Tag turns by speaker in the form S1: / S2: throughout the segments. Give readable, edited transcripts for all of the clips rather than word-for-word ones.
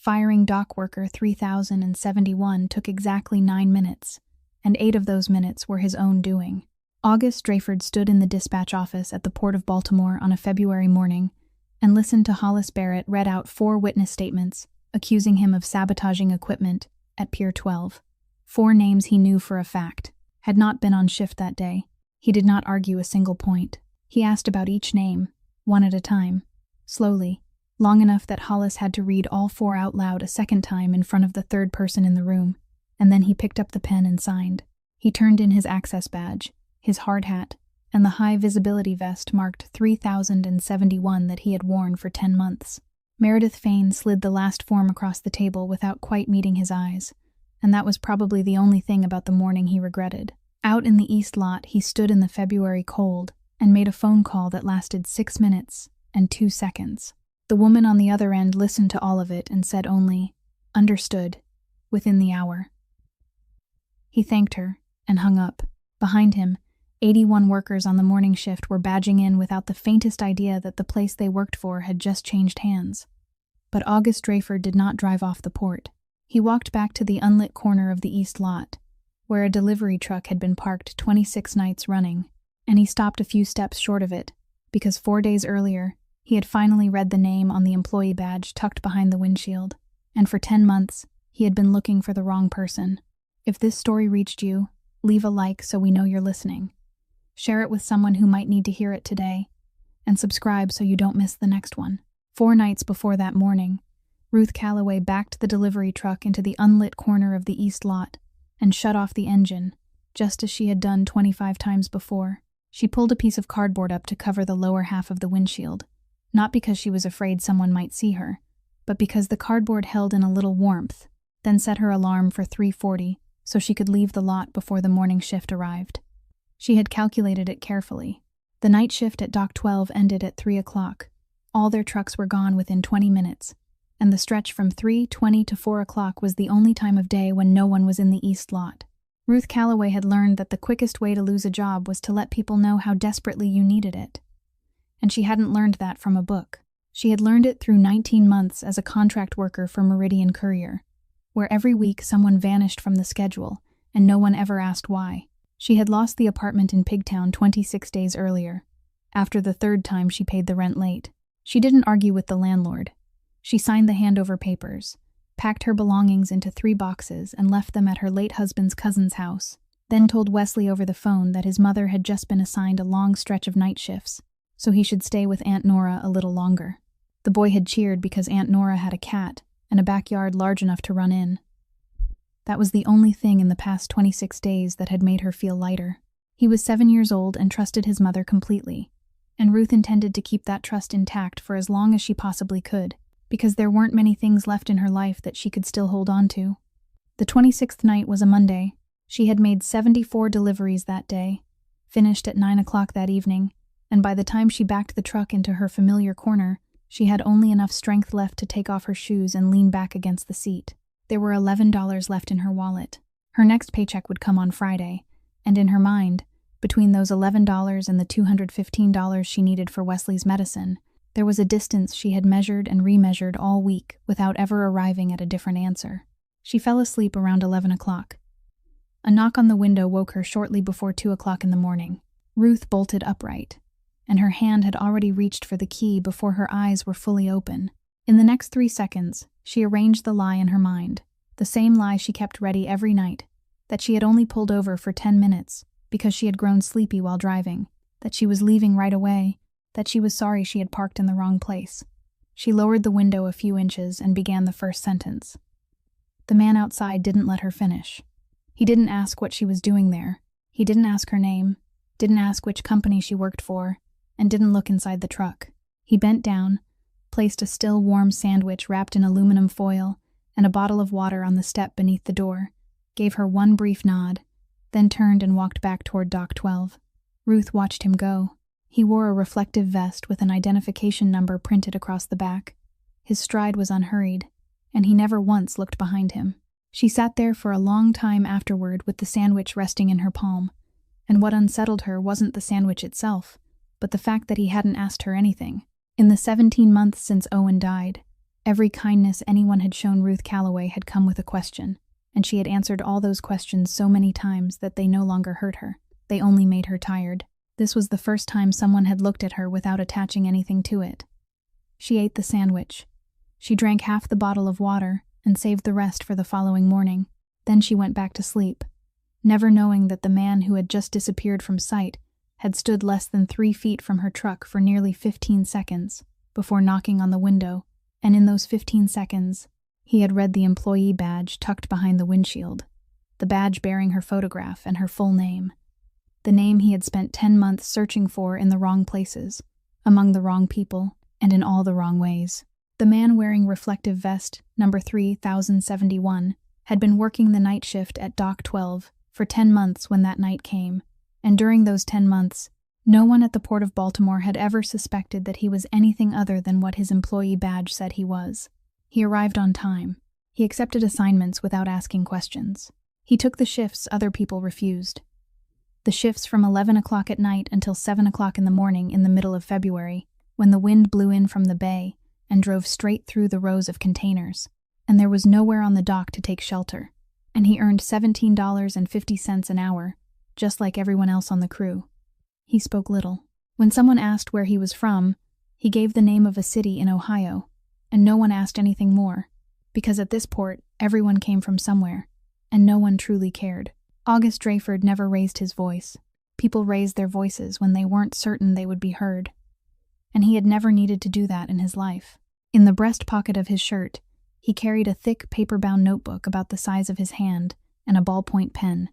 S1: Firing Dockworker 3071 took exactly 9 minutes, and 8 of those minutes were his own doing. August Drayford stood in the dispatch office at the Port of Baltimore on a February morning and listened to Hollis Barrett read out 4 witness statements accusing him of sabotaging equipment at Pier 12. 4 names he knew for a fact had not been on shift that day. He did not argue a single point. He asked about each name, one at a time, slowly, long enough that Hollis had to read all 4 out loud a second time in front of the third person in the room, and then he picked up the pen and signed. He turned in his access badge, his hard hat, and the high-visibility vest marked 3071 that he had worn for 10 months. Meredith Fane slid the last form across the table without quite meeting his eyes, and that was probably the only thing about the morning he regretted. Out in the east lot, he stood in the February cold and made a phone call that lasted 6 minutes and 2 seconds. The woman on the other end listened to all of it and said only, "Understood," within the hour. He thanked her and hung up. Behind him, 81 workers on the morning shift were badging in without the faintest idea that the place they worked for had just changed hands. But August Drayford did not drive off the port. He walked back to the unlit corner of the east lot, where a delivery truck had been parked 26 nights running, and he stopped a few steps short of it, because 4 days earlier, he had finally read the name on the employee badge tucked behind the windshield, and for 10 months, he had been looking for the wrong person. If this story reached you, leave a like so we know you're listening. Share it with someone who might need to hear it today, and subscribe so you don't miss the next one. 4 nights before that morning, Ruth Calloway backed the delivery truck into the unlit corner of the east lot and shut off the engine, just as she had done 25 times before. She pulled a piece of cardboard up to cover the lower half of the windshield, not because she was afraid someone might see her, but because the cardboard held in a little warmth, then set her alarm for 3:40 so she could leave the lot before the morning shift arrived. She had calculated it carefully. The night shift at Dock 12 ended at 3 o'clock. All their trucks were gone within 20 minutes, and the stretch from 3:20 to 4 o'clock was the only time of day when no one was in the east lot. Ruth Calloway had learned that the quickest way to lose a job was to let people know how desperately you needed it. And she hadn't learned that from a book. She had learned it through 19 months as a contract worker for Meridian Courier, where every week someone vanished from the schedule, and no one ever asked why. She had lost the apartment in Pigtown 26 days earlier, after the 3rd time she paid the rent late. She didn't argue with the landlord. She signed the handover papers, packed her belongings into 3 boxes, and left them at her late husband's cousin's house, then told Wesley over the phone that his mother had just been assigned a long stretch of night shifts, so he should stay with Aunt Nora a little longer. The boy had cheered because Aunt Nora had a cat and a backyard large enough to run in. That was the only thing in the past 26 days that had made her feel lighter. He was 7 years old and trusted his mother completely, and Ruth intended to keep that trust intact for as long as she possibly could, because there weren't many things left in her life that she could still hold on to. The 26th night was a Monday. She had made 74 deliveries that day, finished at 9 o'clock that evening, and by the time she backed the truck into her familiar corner, she had only enough strength left to take off her shoes and lean back against the seat. There were $11 left in her wallet. Her next paycheck would come on Friday, and in her mind, between those $11 and the $215 she needed for Wesley's medicine, there was a distance she had measured and remeasured all week without ever arriving at a different answer. She fell asleep around 11 o'clock. A knock on the window woke her shortly before 2 o'clock in the morning. Ruth bolted upright, and her hand had already reached for the key before her eyes were fully open. In the next 3 seconds, she arranged the lie in her mind, the same lie she kept ready every night, that she had only pulled over for 10 minutes because she had grown sleepy while driving, that she was leaving right away, that she was sorry she had parked in the wrong place. She lowered the window a few inches and began the first sentence. The man outside didn't let her finish. He didn't ask what she was doing there. He didn't ask her name, didn't ask which company she worked for, and didn't look inside the truck. He bent down, placed a still warm sandwich wrapped in aluminum foil and a bottle of water on the step beneath the door, gave her one brief nod, then turned and walked back toward Dock 12. Ruth watched him go. He wore a reflective vest with an identification number printed across the back. His stride was unhurried, and he never once looked behind him. She sat there for a long time afterward with the sandwich resting in her palm, and what unsettled her wasn't the sandwich itself, but the fact that he hadn't asked her anything. In the 17 months since Owen died, Every kindness anyone had shown Ruth Calloway had come with a question, and she had answered all those questions so many times that they no longer hurt her. They only made her tired. This was the first time someone had looked at her without attaching anything to it. She ate the sandwich. She drank half the bottle of water and saved the rest for the following morning. Then she went back to sleep, never knowing that the man who had just disappeared from sight had stood less than 3 feet from her truck for nearly 15 seconds before knocking on the window, and in those 15 seconds, he had read the employee badge tucked behind the windshield, the badge bearing her photograph and her full name, the name he had spent 10 months searching for in the wrong places, among the wrong people, and in all the wrong ways. The man wearing reflective vest number 3071 had been working the night shift at Dock 12 for 10 months when that night came, and during those 10 months, no one at the Port of Baltimore had ever suspected that he was anything other than what his employee badge said he was. He arrived on time. He accepted assignments without asking questions. He took the shifts other people refused. The shifts from 11 o'clock at night until 7 o'clock in the morning in the middle of February, when the wind blew in from the bay and drove straight through the rows of containers, and there was nowhere on the dock to take shelter, and he earned $17.50 an hour, just like everyone else on the crew. He spoke little. When someone asked where he was from, he gave the name of a city in Ohio, and no one asked anything more, because at this port, everyone came from somewhere, and no one truly cared. August Drayford never raised his voice. People raised their voices when they weren't certain they would be heard, and he had never needed to do that in his life. In the breast pocket of his shirt, he carried a thick paper-bound notebook about the size of his hand and a ballpoint pen,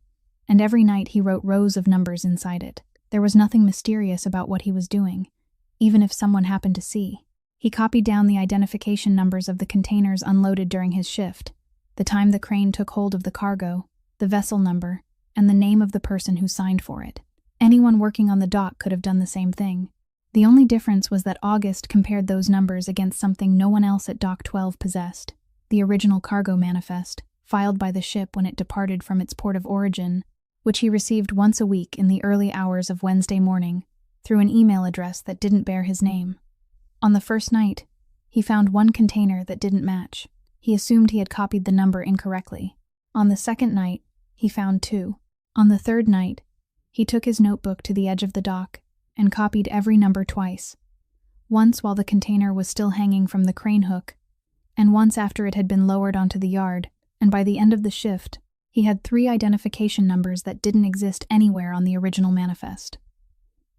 S1: and every night he wrote rows of numbers inside it. There was nothing mysterious about what he was doing, even if someone happened to see. He copied down the identification numbers of the containers unloaded during his shift, the time the crane took hold of the cargo, the vessel number, and the name of the person who signed for it. Anyone working on the dock could have done the same thing. The only difference was that August compared those numbers against something no one else at Dock 12 possessed: the original cargo manifest, filed by the ship when it departed from its port of origin, which he received once a week in the early hours of Wednesday morning, through an email address that didn't bear his name. On the first night, he found one container that didn't match. He assumed he had copied the number incorrectly. On the second night, he found 2. On the third night, he took his notebook to the edge of the dock and copied every number twice, once while the container was still hanging from the crane hook, and once after it had been lowered onto the yard, and by the end of the shift, he had 3 identification numbers that didn't exist anywhere on the original manifest.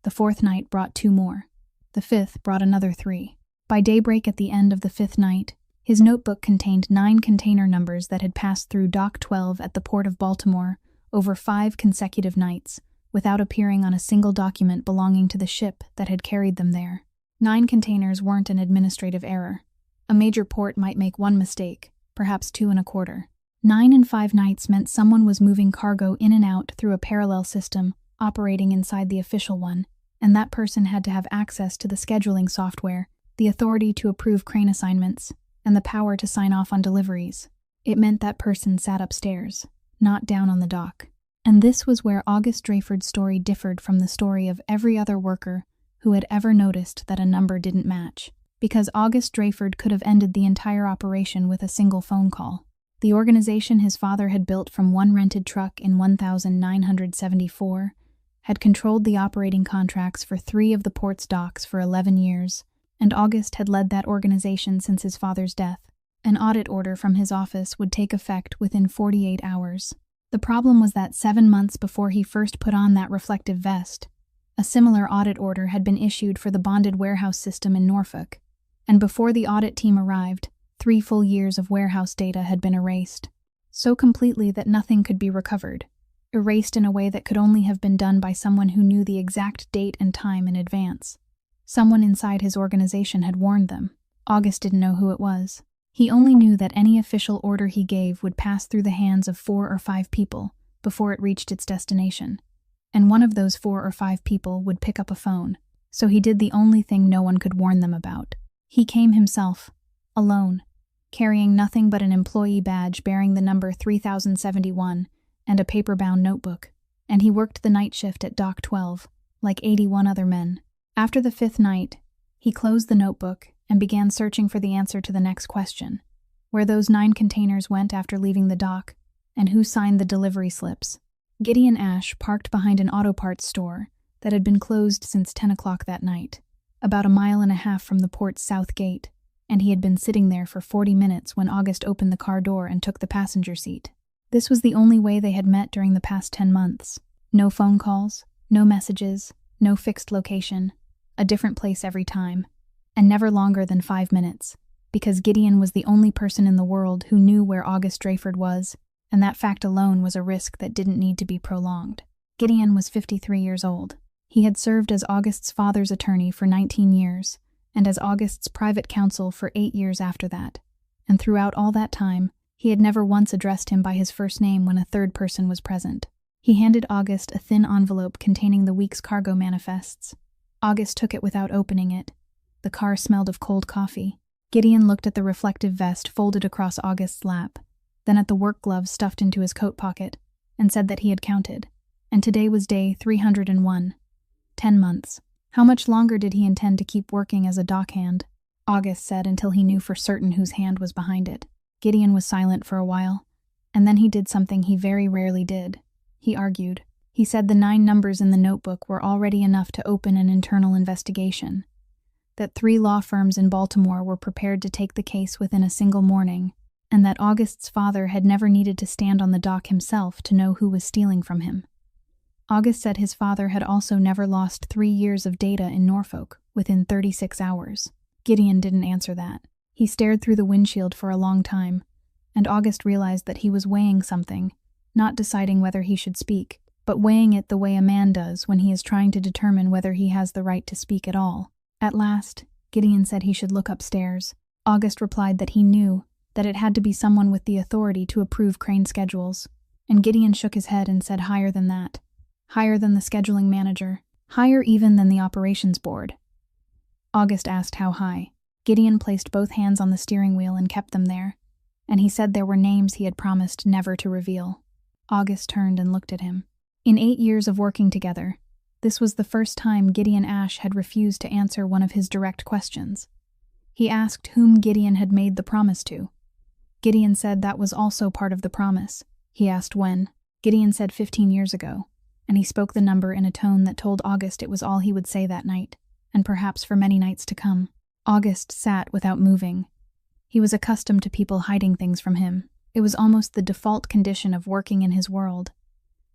S1: The fourth night brought 2 more. The fifth brought another 3. By daybreak at the end of the 5th night, his notebook contained 9 container numbers that had passed through Dock 12 at the Port of Baltimore over 5 consecutive nights, without appearing on a single document belonging to the ship that had carried them there. 9 containers weren't an administrative error. A major port might make 1 mistake, perhaps 2 1/4. 9 in 5 nights meant someone was moving cargo in and out through a parallel system operating inside the official one, and that person had to have access to the scheduling software, the authority to approve crane assignments, and the power to sign off on deliveries. It meant that person sat upstairs, not down on the dock. And this was where August Drayford's story differed from the story of every other worker who had ever noticed that a number didn't match, because August Drayford could have ended the entire operation with a single phone call. The organization his father had built from one rented truck in 1974 had controlled the operating contracts for 3 of the port's docks for 11 years, and August had led that organization since his father's death. An audit order from his office would take effect within 48 hours. The problem was that 7 months before he first put on that reflective vest, a similar audit order had been issued for the bonded warehouse system in Norfolk, and before the audit team arrived, 3 full years of warehouse data had been erased, so completely that nothing could be recovered, erased in a way that could only have been done by someone who knew the exact date and time in advance. Someone inside his organization had warned them. August didn't know who it was. He only knew that any official order he gave would pass through the hands of 4 or 5 people before it reached its destination, and one of those 4 or 5 people would pick up a phone, so he did the only thing no one could warn them about. He came himself, alone, carrying nothing but an employee badge bearing the number 3071 and a paper-bound notebook, and he worked the night shift at Dock 12, like 81 other men. After the 5th night, he closed the notebook and began searching for the answer to the next question: where those 9 containers went after leaving the dock, and who signed the delivery slips. Gideon Ash parked behind an auto parts store that had been closed since 10 o'clock that night, about a mile and a half from the port's south gate, and he had been sitting there for 40 minutes when August opened the car door and took the passenger seat. This was the only way they had met during the past 10 months. No phone calls, no messages, no fixed location, a different place every time, and never longer than 5 minutes, because Gideon was the only person in the world who knew where August Dreyford was, and that fact alone was a risk that didn't need to be prolonged. Gideon was 53 years old. He had served as August's father's attorney for 19 years, and as August's private counsel for 8 years after that, and throughout all that time, he had never once addressed him by his first name when a third person was present. He handed August a thin envelope containing the week's cargo manifests. August took it without opening it. The car smelled of cold coffee. Gideon looked at the reflective vest folded across August's lap, then at the work gloves stuffed into his coat pocket, and said that he had counted. And today was day 301. 10 months. How much longer did he intend to keep working as a dockhand? August said, until he knew for certain whose hand was behind it. Gideon was silent for a while, and then he did something he very rarely did. He argued. He said the 9 numbers in the notebook were already enough to open an internal investigation, that 3 law firms in Baltimore were prepared to take the case within a single morning, and that August's father had never needed to stand on the dock himself to know who was stealing from him. August said his father had also never lost 3 years of data in Norfolk within 36 hours. Gideon didn't answer that. He stared through the windshield for a long time, and August realized that he was weighing something, not deciding whether he should speak, but weighing it the way a man does when he is trying to determine whether he has the right to speak at all. At last, Gideon said he should look upstairs. August replied that he knew that it had to be someone with the authority to approve crane schedules, and Gideon shook his head and said higher than that. Higher than the scheduling manager. Higher even than the operations board. August asked how high. Gideon placed both hands on the steering wheel and kept them there, and he said there were names he had promised never to reveal. August turned and looked at him. In 8 years of working together, this was the first time Gideon Ash had refused to answer one of his direct questions. He asked whom Gideon had made the promise to. Gideon said that was also part of the promise. He asked when. Gideon said 15 years ago, and he spoke the number in a tone that told August it was all he would say that night, and perhaps for many nights to come. August sat without moving. He was accustomed to people hiding things from him. It was almost the default condition of working in his world,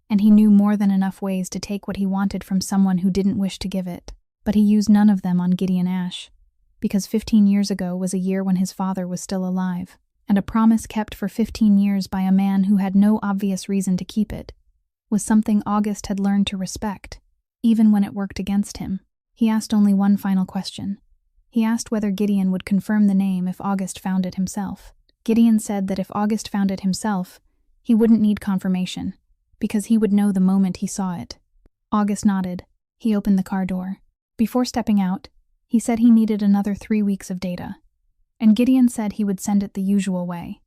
S1: and he knew more than enough ways to take what he wanted from someone who didn't wish to give it. But he used none of them on Gideon Ash, because 15 years ago was a year when his father was still alive, and a promise kept for 15 years by a man who had no obvious reason to keep it was something August had learned to respect, even when it worked against him. He asked only one final question. He asked whether Gideon would confirm the name if August found it himself. Gideon said that if August found it himself, he wouldn't need confirmation, because he would know the moment he saw it. August nodded. He opened the car door. Before stepping out, he said he needed another 3 weeks of data, and Gideon said he would send it the usual way.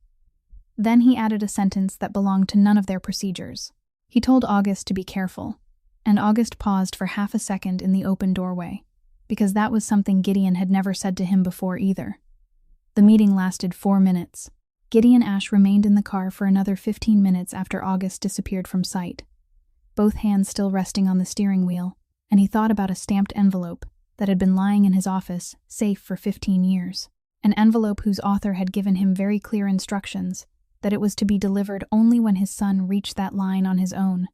S1: Then he added a sentence that belonged to none of their procedures. He told August to be careful, and August paused for half a second in the open doorway, because that was something Gideon had never said to him before either. The meeting lasted 4 minutes. Gideon Ash remained in the car for another 15 minutes after August disappeared from sight, both hands still resting on the steering wheel, and he thought about a stamped envelope that had been lying in his office, safe for 15 years. An envelope whose author had given him very clear instructions that it was to be delivered only when his son reached that line on his own,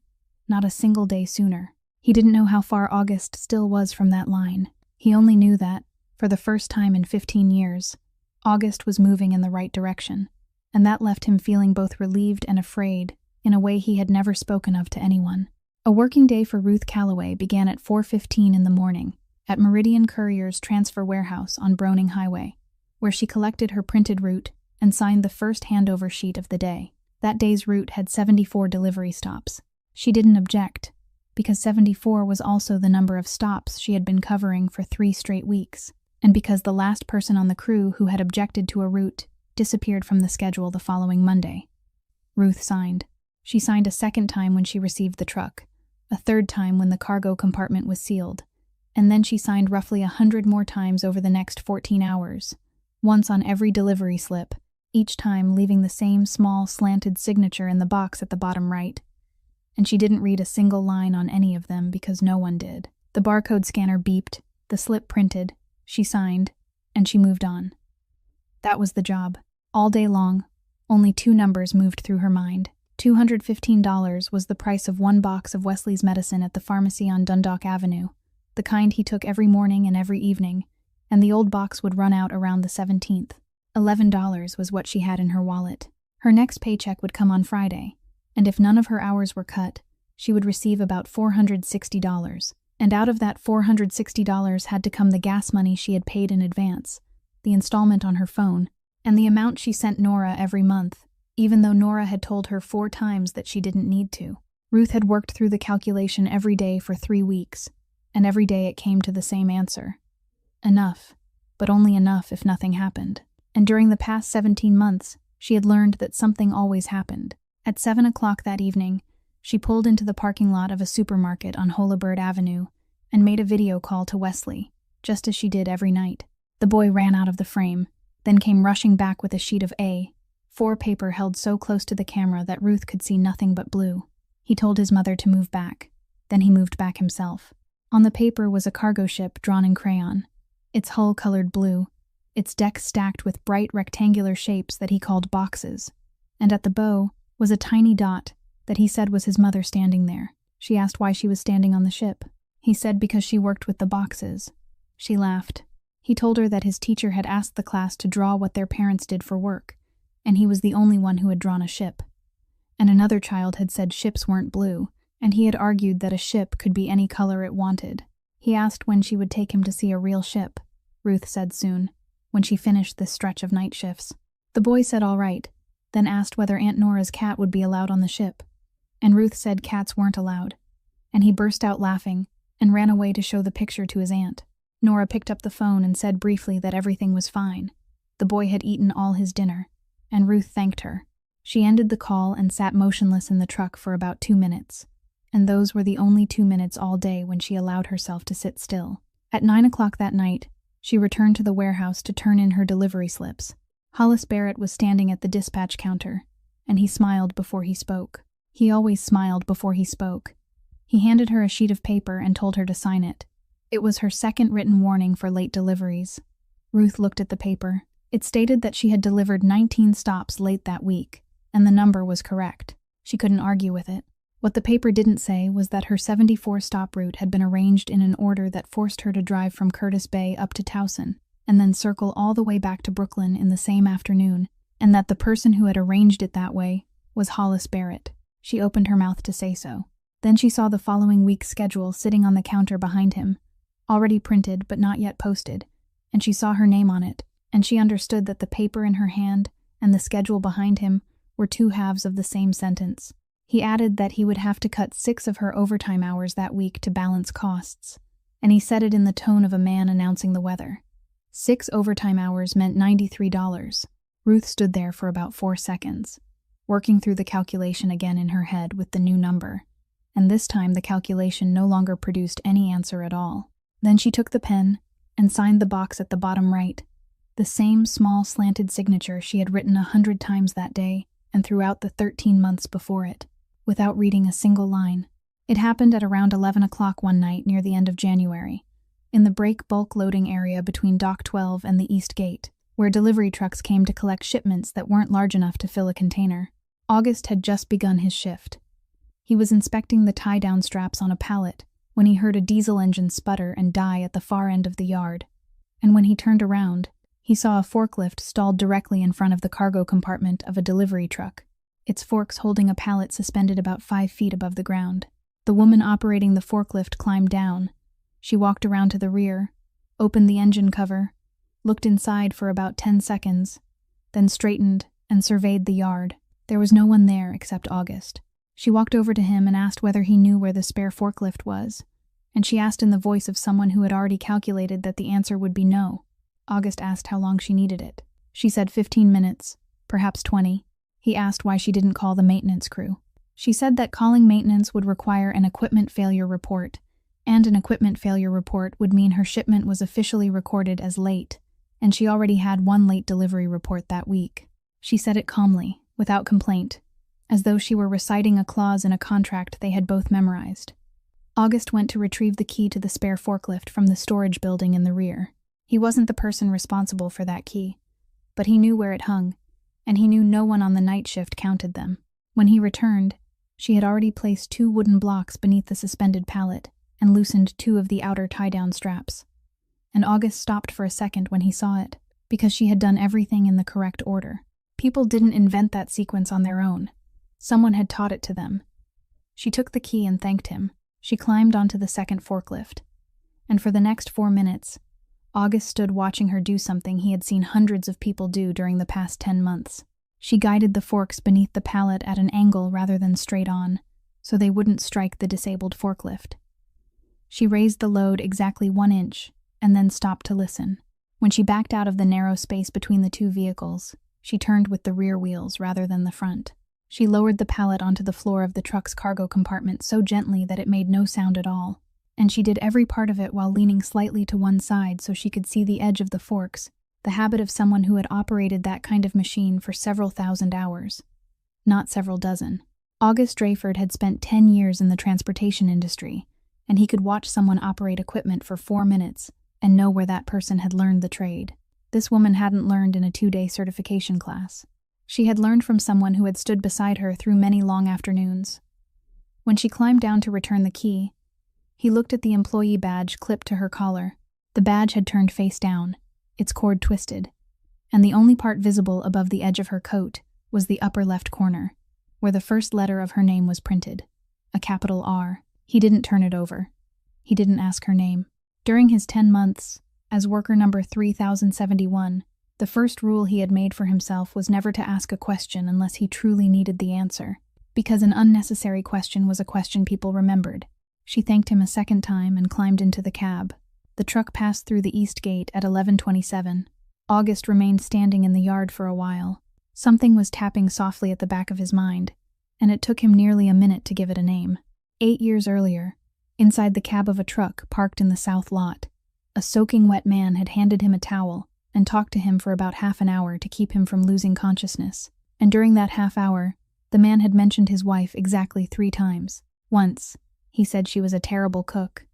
S1: not a single day sooner. He didn't know how far August still was from that line. He only knew that, for the first time in 15 years, August was moving in the right direction, and that left him feeling both relieved and afraid in a way he had never spoken of to anyone. A working day for Ruth Calloway began at 4:15 in the morning at Meridian Courier's transfer warehouse on Browning Highway, where she collected her printed route and signed the first handover sheet of the day. That day's route had 74 delivery stops. She didn't object, because 74 was also the number of stops she had been covering for 3 straight weeks, and because the last person on the crew who had objected to a route disappeared from the schedule the following Monday. Ruth signed. She signed a second time when she received the truck, a third time when the cargo compartment was sealed, And then she signed roughly 100 more times over the next 14 hours, once on every delivery slip, each time leaving the same small slanted signature in the box at the bottom right. And she didn't read a single line on any of them because no one did. The barcode scanner beeped, the slip printed, she signed, and she moved on. That was the job. All day long, only 2 numbers moved through her mind. $215 was the price of 1 box of Wesley's medicine at the pharmacy on Dundalk Avenue, the kind he took every morning and every evening, and the old box would run out around the 17th. $11 was what she had in her wallet. Her next paycheck would come on Friday, and if none of her hours were cut, she would receive about $460. And out of that $460 had to come the gas money she had paid in advance, the installment on her phone, and the amount she sent Nora every month, even though Nora had told her 4 times that she didn't need to. Ruth had worked through the calculation every day for 3 weeks, and every day it came to the same answer. Enough, but only enough if nothing happened. And during the past 17 months, she had learned that something always happened. At 7 o'clock that evening, she pulled into the parking lot of a supermarket on Holabird Avenue and made a video call to Wesley, just as she did every night. The boy ran out of the frame, then came rushing back with a sheet of A4 paper held so close to the camera that Ruth could see nothing but blue. He told his mother to move back. Then he moved back himself. On the paper was a cargo ship drawn in crayon, its hull colored blue, its deck stacked with bright rectangular shapes that he called boxes, and at the bow was a tiny dot that he said was his mother standing there. She asked why she was standing on the ship. He said because she worked with the boxes. She laughed. He told her that his teacher had asked the class to draw what their parents did for work, and he was the only one who had drawn a ship. And another child had said ships weren't blue, and he had argued that a ship could be any color it wanted. He asked when she would take him to see a real ship. Ruth said soon, when she finished this stretch of night shifts. The boy said all right, then asked whether Aunt Nora's cat would be allowed on the ship. And Ruth said cats weren't allowed. And he burst out laughing and ran away to show the picture to his aunt. Nora picked up the phone and said briefly that everything was fine. The boy had eaten all his dinner, and Ruth thanked her. She ended the call and sat motionless in the truck for about 2 minutes. And those were the only 2 minutes all day when she allowed herself to sit still. At 9 o'clock that night, she returned to the warehouse to turn in her delivery slips. Hollis Barrett was standing at the dispatch counter, and he smiled before he spoke. He always smiled before he spoke. He handed her a sheet of paper and told her to sign it. It was her second written warning for late deliveries. Ruth looked at the paper. It stated that she had delivered 19 stops late that week, and the number was correct. She couldn't argue with it. What the paper didn't say was that her 74-stop route had been arranged in an order that forced her to drive from Curtis Bay up to Towson, and then circle all the way back to Brooklyn in the same afternoon, and that the person who had arranged it that way was Hollis Barrett. She opened her mouth to say so. Then she saw the following week's schedule sitting on the counter behind him, already printed but not yet posted, and she saw her name on it, and she understood that the paper in her hand and the schedule behind him were 2 halves of the same sentence. He added that he would have to cut 6 of her overtime hours that week to balance costs, and he said it in the tone of a man announcing the weather. 6 overtime hours meant $93. Ruth stood there for about 4 seconds, working through the calculation again in her head with the new number, and this time the calculation no longer produced any answer at all. Then she took the pen and signed the box at the bottom right, the same small slanted signature she had written 100 times that day and throughout the 13 months before it, without reading a single line. It happened at around 11 o'clock one night near the end of January, in the break bulk loading area between Dock 12 and the East Gate, where delivery trucks came to collect shipments that weren't large enough to fill a container. August had just begun his shift. He was inspecting the tie-down straps on a pallet when he heard a diesel engine sputter and die at the far end of the yard. And when he turned around, he saw a forklift stalled directly in front of the cargo compartment of a delivery truck, its forks holding a pallet suspended about 5 feet above the ground. The woman operating the forklift climbed down. She walked around to the rear, opened the engine cover, looked inside for about 10 seconds, then straightened and surveyed the yard. There was no one there except August. She walked over to him and asked whether he knew where the spare forklift was, and she asked in the voice of someone who had already calculated that the answer would be no. August asked how long she needed it. She said 15 minutes, perhaps 20. He asked why she didn't call the maintenance crew. She said that calling maintenance would require an equipment failure report, And an equipment failure report would mean her shipment was officially recorded as late, and she already had one late delivery report that week. She said it calmly, without complaint, as though she were reciting a clause in a contract they had both memorized. August went to retrieve the key to the spare forklift from the storage building in the rear. He wasn't the person responsible for that key, but he knew where it hung, and he knew no one on the night shift counted them. When he returned, she had already placed 2 wooden blocks beneath the suspended pallet and loosened 2 of the outer tie-down straps. And August stopped for a second when he saw it, because she had done everything in the correct order. People didn't invent that sequence on their own. Someone had taught it to them. She took the key and thanked him. She climbed onto the second forklift. And for the next 4 minutes, August stood watching her do something he had seen hundreds of people do during the past 10 months. She guided the forks beneath the pallet at an angle rather than straight on, so they wouldn't strike the disabled forklift. She raised the load exactly 1 inch, and then stopped to listen. When she backed out of the narrow space between the 2 vehicles, she turned with the rear wheels rather than the front. She lowered the pallet onto the floor of the truck's cargo compartment so gently that it made no sound at all, and she did every part of it while leaning slightly to one side so she could see the edge of the forks, the habit of someone who had operated that kind of machine for several thousand hours, not several dozen. August Drayford had spent 10 years in the transportation industry, and he could watch someone operate equipment for 4 minutes and know where that person had learned the trade. This woman hadn't learned in a 2-day certification class. She had learned from someone who had stood beside her through many long afternoons. When she climbed down to return the key, he looked at the employee badge clipped to her collar. The badge had turned face down, its cord twisted, and the only part visible above the edge of her coat was the upper left corner, where the first letter of her name was printed, a capital R. He didn't turn it over. He didn't ask her name. During his 10 months, as worker number 3071, the first rule he had made for himself was never to ask a question unless he truly needed the answer, because an unnecessary question was a question people remembered. She thanked him a second time and climbed into the cab. The truck passed through the east gate at 11:27. August remained standing in the yard for a while. Something was tapping softly at the back of his mind, and it took him nearly a minute to give it a name. 8 years earlier, inside the cab of a truck parked in the south lot, a soaking wet man had handed him a towel and talked to him for about half an hour to keep him from losing consciousness. And during that half hour, the man had mentioned his wife exactly 3 times. Once, he said she was a terrible cook.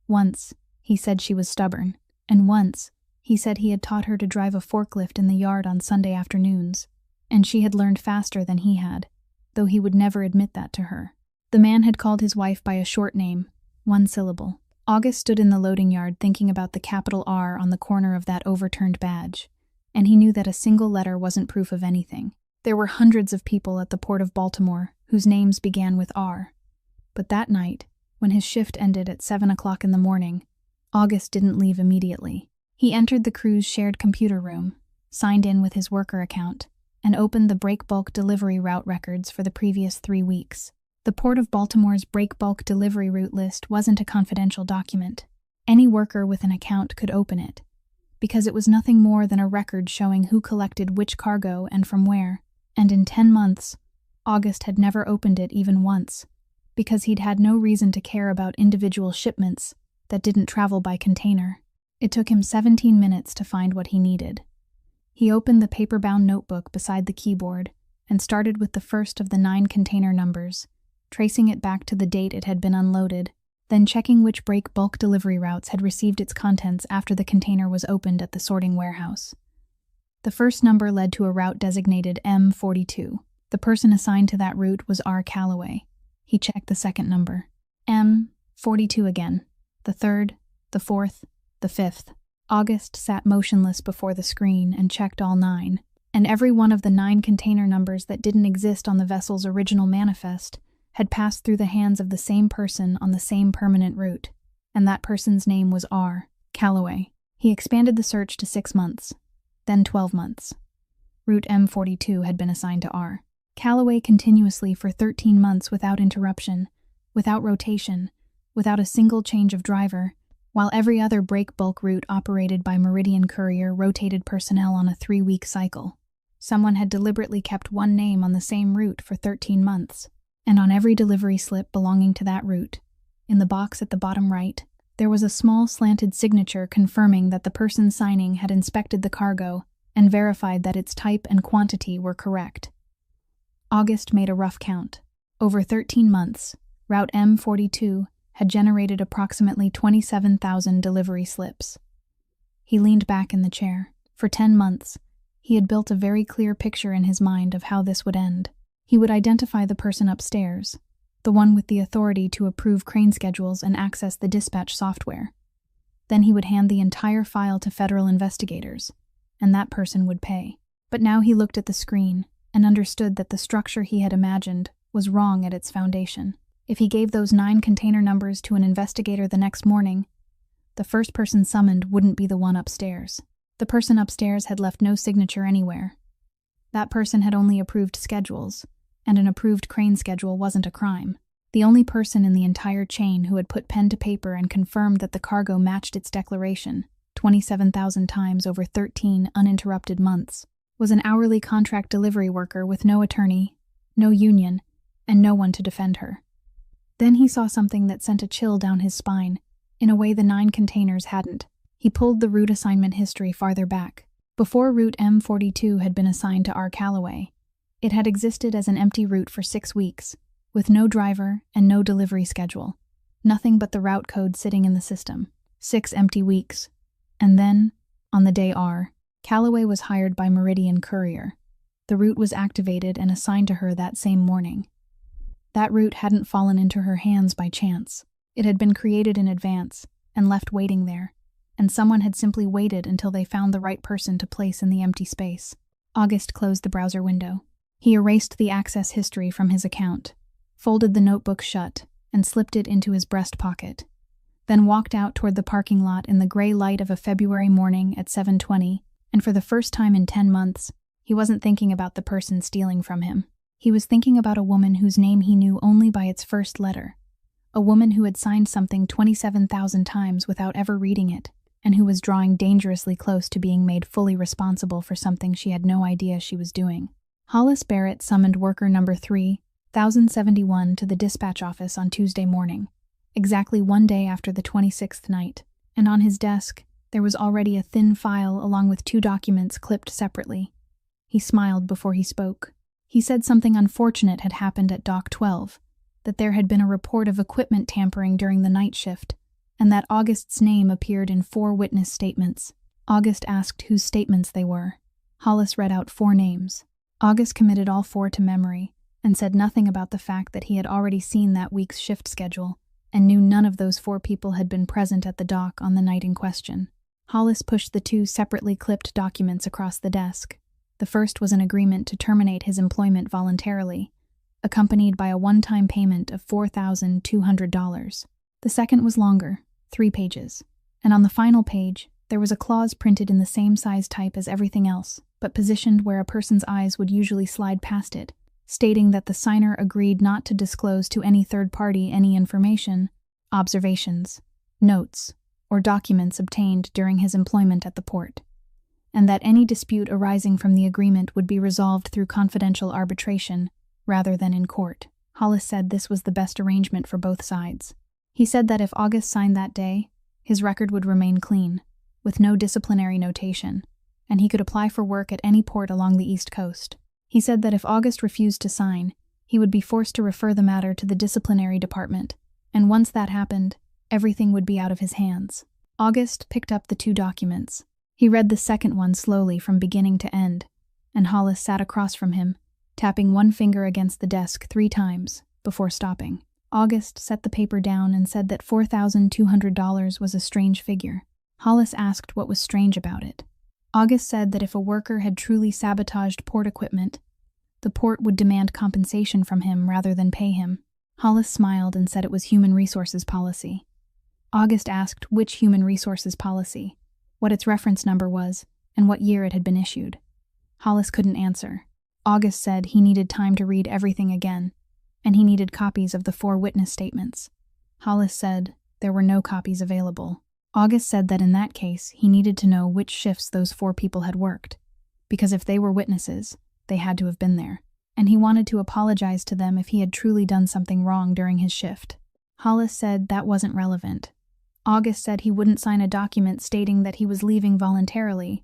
S1: Once, he said she was stubborn. And once, he said he had taught her to drive a forklift in the yard on Sunday afternoons, and she had learned faster than he had, though he would never admit that to her. The man had called his wife by a short name, 1 syllable. August stood in the loading yard thinking about the capital R on the corner of that overturned badge, and he knew that a single letter wasn't proof of anything. There were hundreds of people at the port of Baltimore whose names began with R. But that night, when his shift ended at 7 o'clock in the morning, August didn't leave immediately. He entered the crew's shared computer room, signed in with his worker account, and opened the break bulk delivery route records for the previous 3 weeks. The Port of Baltimore's break bulk delivery route list wasn't a confidential document. Any worker with an account could open it, because it was nothing more than a record showing who collected which cargo and from where. And in 10 months, August had never opened it even once, because he'd had no reason to care about individual shipments that didn't travel by container. It took him 17 minutes to find what he needed. He opened the paper-bound notebook beside the keyboard and started with the first of the 9 container numbers, tracing it back to the date it had been unloaded, then checking which break bulk delivery routes had received its contents after the container was opened at the sorting warehouse. The first number led to a route designated M42. The person assigned to that route was R. Calloway. He checked the second number. M42 again. The third, the fourth, the fifth. August sat motionless before the screen and checked all 9, and every one of the 9 container numbers that didn't exist on the vessel's original manifest had passed through the hands of the same person on the same permanent route, and that person's name was R. Calloway. He expanded the search to 6 months, then 12 months. Route M42 had been assigned to R. Calloway continuously for 13 months without interruption, without rotation, without a single change of driver, while every other break bulk route operated by Meridian Courier rotated personnel on a 3-week cycle. Someone had deliberately kept one name on the same route for 13 months. And on every delivery slip belonging to that route, In the box at the bottom right, there was a small slanted signature confirming that the person signing had inspected the cargo and verified that its type and quantity were correct. August made a rough count. Over 13 months, Route M42 had generated approximately 27,000 delivery slips. He leaned back in the chair. For 10 months, he had built a very clear picture in his mind of how this would end. He would identify the person upstairs, the one with the authority to approve crane schedules and access the dispatch software. Then he would hand the entire file to federal investigators, and that person would pay. But now he looked at the screen and understood that the structure he had imagined was wrong at its foundation. If he gave those 9 container numbers to an investigator the next morning, the first person summoned wouldn't be the one upstairs. The person upstairs had left no signature anywhere. That person had only approved schedules, and an approved crane schedule wasn't a crime. The only person in the entire chain who had put pen to paper and confirmed that the cargo matched its declaration 27,000 times over 13 uninterrupted months was an hourly contract delivery worker with no attorney, no union, and no one to defend her. Then he saw something that sent a chill down his spine, in a way the 9 containers hadn't. He pulled the route assignment history farther back. Before Route M42 had been assigned to R. Calloway, it had existed as an empty route for 6 weeks, with no driver and no delivery schedule. Nothing but the route code sitting in the system. 6 empty weeks. And then, on the day R, Calloway was hired by Meridian Courier. The route was activated and assigned to her that same morning. That route hadn't fallen into her hands by chance. It had been created in advance and left waiting there, and someone had simply waited until they found the right person to place in the empty space. August closed the browser window. He erased the access history from his account, folded the notebook shut, and slipped it into his breast pocket, then walked out toward the parking lot in the gray light of a February morning at 7:20, and for the first time in 10 months, he wasn't thinking about the person stealing from him. He was thinking about a woman whose name he knew only by its first letter, a woman who had signed something 27,000 times without ever reading it, and who was drawing dangerously close to being made fully responsible for something she had no idea she was doing. Hollis Barrett summoned worker number 3071 to the dispatch office on Tuesday morning, exactly 1 day after the 26th night, and on his desk there was already a thin file along with 2 documents clipped separately. He smiled before he spoke. He said something unfortunate had happened at Dock 12, that there had been a report of equipment tampering during the night shift, and that August's name appeared in 4 witness statements. August asked whose statements they were. Hollis read out 4 names. August committed all 4 to memory, and said nothing about the fact that he had already seen that week's shift schedule, and knew none of those 4 people had been present at the dock on the night in question. Hollis pushed the 2 separately clipped documents across the desk. The first was an agreement to terminate his employment voluntarily, accompanied by a one-time payment of $4,200. The second was longer, 3 pages, and on the final page, there was a clause printed in the same size type as everything else, but positioned where a person's eyes would usually slide past it, stating that the signer agreed not to disclose to any third party any information, observations, notes, or documents obtained during his employment at the port, and that any dispute arising from the agreement would be resolved through confidential arbitration rather than in court. Hollis said this was the best arrangement for both sides. He said that if August signed that day, his record would remain clean, with no disciplinary notation, and he could apply for work at any port along the East Coast. He said that if August refused to sign, he would be forced to refer the matter to the disciplinary department, and once that happened, everything would be out of his hands. August picked up the 2 documents. He read the second one slowly from beginning to end, and Hollis sat across from him, tapping one finger against the desk 3 times, before stopping. August set the paper down and said that $4,200 was a strange figure. Hollis asked what was strange about it. August said that if a worker had truly sabotaged port equipment, the port would demand compensation from him rather than pay him. Hollis smiled and said it was human resources policy. August asked which human resources policy, what its reference number was, and what year it had been issued. Hollis couldn't answer. August said he needed time to read everything again, and he needed copies of the 4 witness statements. Hollis said there were no copies available. August said that in that case, he needed to know which shifts those 4 people had worked, because if they were witnesses, they had to have been there, and he wanted to apologize to them if he had truly done something wrong during his shift. Hollis said that wasn't relevant. August said he wouldn't sign a document stating that he was leaving voluntarily,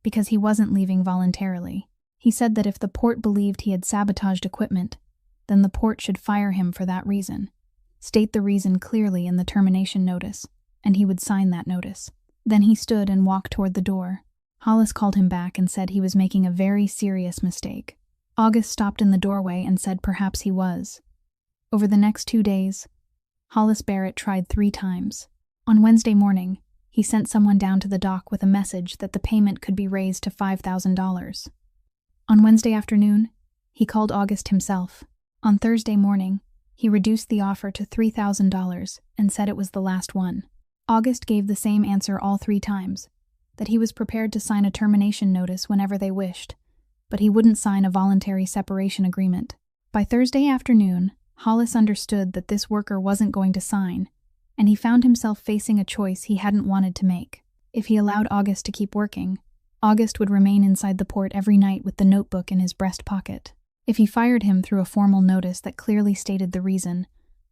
S1: because he wasn't leaving voluntarily. He said that if the port believed he had sabotaged equipment, then the port should fire him for that reason. State the reason clearly in the termination notice, and he would sign that notice. Then he stood and walked toward the door. Hollis called him back and said he was making a very serious mistake. August stopped in the doorway and said perhaps he was. Over the next 2 days, Hollis Barrett tried 3 times. On Wednesday morning, he sent someone down to the dock with a message that the payment could be raised to $5,000. On Wednesday afternoon, he called August himself. On Thursday morning, he reduced the offer to $3,000 and said it was the last one. August gave the same answer all 3 times, that he was prepared to sign a termination notice whenever they wished, but he wouldn't sign a voluntary separation agreement. By Thursday afternoon, Hollis understood that this worker wasn't going to sign, and he found himself facing a choice he hadn't wanted to make. If he allowed August to keep working, August would remain inside the port every night with the notebook in his breast pocket. If he fired him through a formal notice that clearly stated the reason,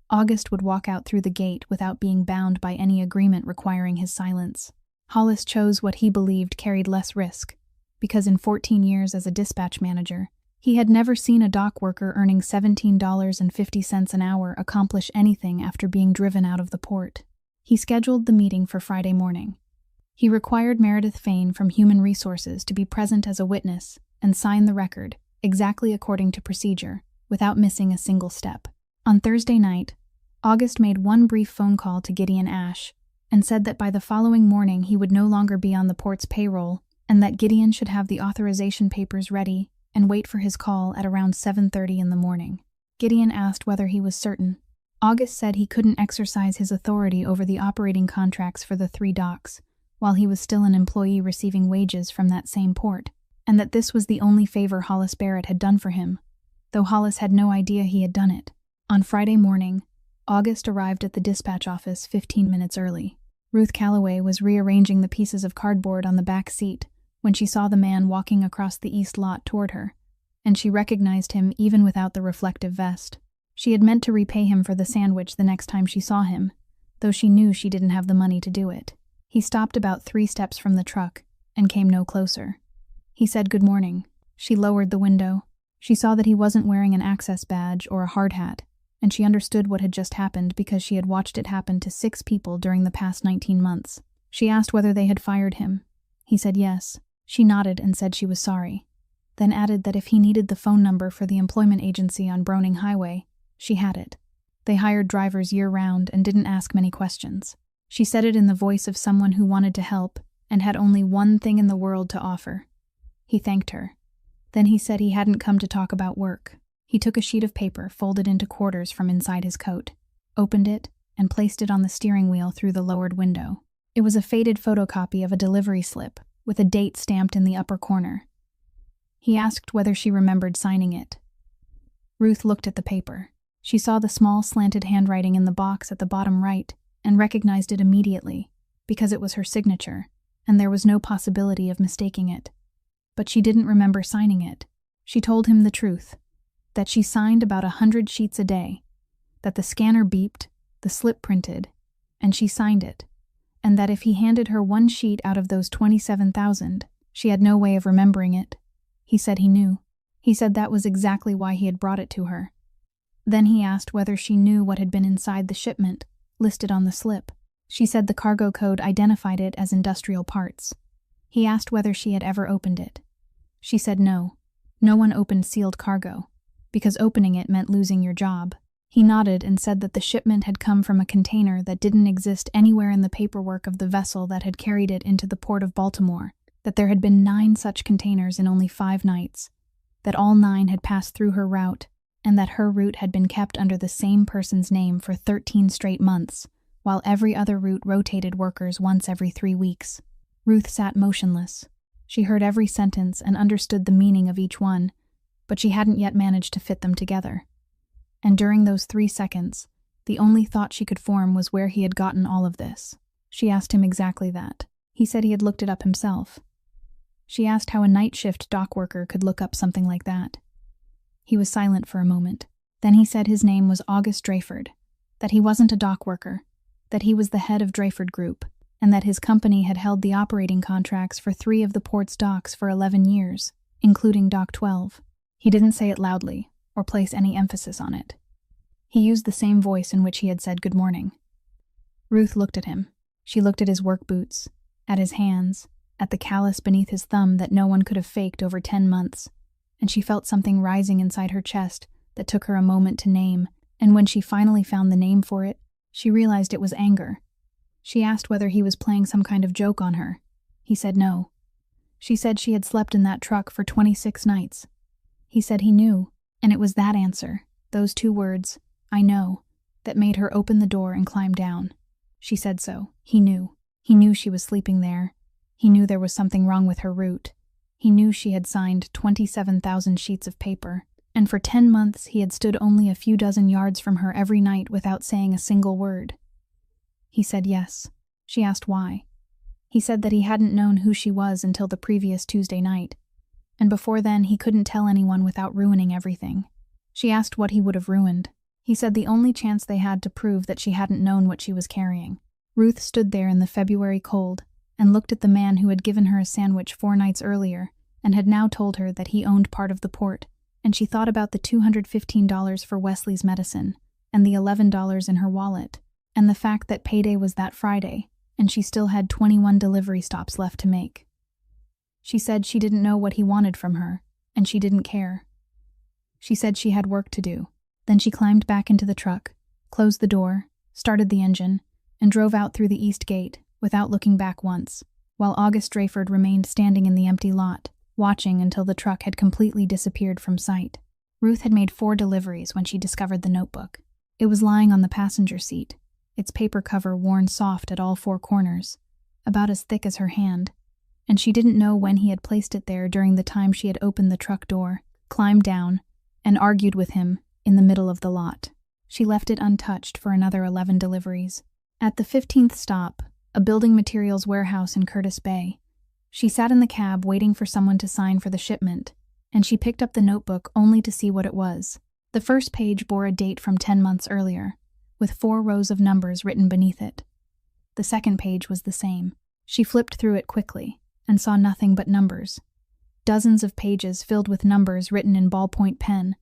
S1: August would walk out through the gate without being bound by any agreement requiring his silence. Hollis chose what he believed carried less risk, because in 14 years as a dispatch manager, he had never seen a dock worker earning $17.50 an hour accomplish anything after being driven out of the port. He scheduled the meeting for Friday morning. He required Meredith Fain from Human Resources to be present as a witness and sign the record, exactly according to procedure, without missing a single step. On Thursday night, August made one brief phone call to Gideon Ash and said that by the following morning he would no longer be on the port's payroll and that Gideon should have the authorization papers ready and wait for his call at around 7:30 in the morning. Gideon asked whether he was certain. August said he couldn't exercise his authority over the operating contracts for the 3 docks, while he was still an employee receiving wages from that same port, and that this was the only favor Hollis Barrett had done for him, though Hollis had no idea he had done it. On Friday morning, August arrived at the dispatch office 15 minutes early. Ruth Calloway was rearranging the pieces of cardboard on the back seat when she saw the man walking across the east lot toward her, and she recognized him even without the reflective vest. She had meant to repay him for the sandwich the next time she saw him, though she knew she didn't have the money to do it. He stopped about 3 steps from the truck and came no closer. He said good morning. She lowered the window. She saw that he wasn't wearing an access badge or a hard hat, and she understood what had just happened because she had watched it happen to 6 people during the past 19 months. She asked whether they had fired him. He said yes. She nodded and said she was sorry, then added that if he needed the phone number for the employment agency on Browning Highway, she had it. They hired drivers year-round and didn't ask many questions. She said it in the voice of someone who wanted to help and had only one thing in the world to offer. He thanked her. Then he said he hadn't come to talk about work. He took a sheet of paper folded into quarters from inside his coat, opened it, and placed it on the steering wheel through the lowered window. It was a faded photocopy of a delivery slip, with a date stamped in the upper corner. He asked whether she remembered signing it. Ruth looked at the paper. She saw the small slanted handwriting in the box at the bottom right and recognized it immediately, because it was her signature, and there was no possibility of mistaking it. But she didn't remember signing it. She told him the truth, that she signed about 100 sheets a day, that the scanner beeped, the slip printed, and she signed it, and that if he handed her one sheet out of those 27,000, she had no way of remembering it. He said he knew. He said that was exactly why he had brought it to her. Then he asked whether she knew what had been inside the shipment, listed on the slip. She said the cargo code identified it as industrial parts. He asked whether she had ever opened it. She said no. No one opened sealed cargo, because opening it meant losing your job. He nodded and said that the shipment had come from a container that didn't exist anywhere in the paperwork of the vessel that had carried it into the port of Baltimore, that there had been 9 such containers in only 5 nights, that all 9 had passed through her route, and that her route had been kept under the same person's name for 13 straight months, while every other route rotated workers once every 3 weeks. Ruth sat motionless. She heard every sentence and understood the meaning of each one, but she hadn't yet managed to fit them together. And during those 3 seconds, the only thought she could form was where he had gotten all of this. She asked him exactly that. He said he had looked it up himself. She asked how a night shift dock worker could look up something like that. He was silent for a moment. Then he said his name was August Drayford, that he wasn't a dock worker, that he was the head of Dreyford Group, and that his company had held the operating contracts for 3 of the port's docks for 11 years, including Dock 12. He didn't say it loudly, or place any emphasis on it. He used the same voice in which he had said good morning. Ruth looked at him. She looked at his work boots, at his hands, at the callus beneath his thumb that no one could have faked over 10 months, and she felt something rising inside her chest that took her a moment to name, and when she finally found the name for it, she realized it was anger. She asked whether he was playing some kind of joke on her. He said no. She said she had slept in that truck for 26 nights. He said he knew, and it was that answer, those 2 words, I know, that made her open the door and climb down. She said so. He knew. He knew she was sleeping there. He knew there was something wrong with her route. He knew she had signed 27,000 sheets of paper, and for 10 months he had stood only a few dozen yards from her every night without saying a single word. He said yes. She asked why. He said that he hadn't known who she was until the previous Tuesday night, and before then he couldn't tell anyone without ruining everything. She asked what he would have ruined. He said the only chance they had to prove that she hadn't known what she was carrying. Ruth stood there in the February cold and looked at the man who had given her a sandwich 4 nights earlier and had now told her that he owned part of the port, and she thought about the $215 for Wesley's medicine and the $11 in her wallet, and the fact that payday was that Friday, and she still had 21 delivery stops left to make. She said she didn't know what he wanted from her, and she didn't care. She said she had work to do. Then she climbed back into the truck, closed the door, started the engine, and drove out through the east gate without looking back once, while August Dreyford remained standing in the empty lot, watching until the truck had completely disappeared from sight. Ruth had made 4 deliveries when she discovered the notebook. It was lying on the passenger seat, its paper cover worn soft at all 4 corners, about as thick as her hand, and she didn't know when he had placed it there during the time she had opened the truck door, climbed down, and argued with him in the middle of the lot. She left it untouched for another 11 deliveries. At the 15th stop, a building materials warehouse in Curtis Bay, she sat in the cab waiting for someone to sign for the shipment, and she picked up the notebook only to see what it was. The first page bore a date from 10 months earlier, with 4 rows of numbers written beneath it. The second page was the same. She flipped through it quickly and saw nothing but numbers. Dozens of pages filled with numbers written in ballpoint pen,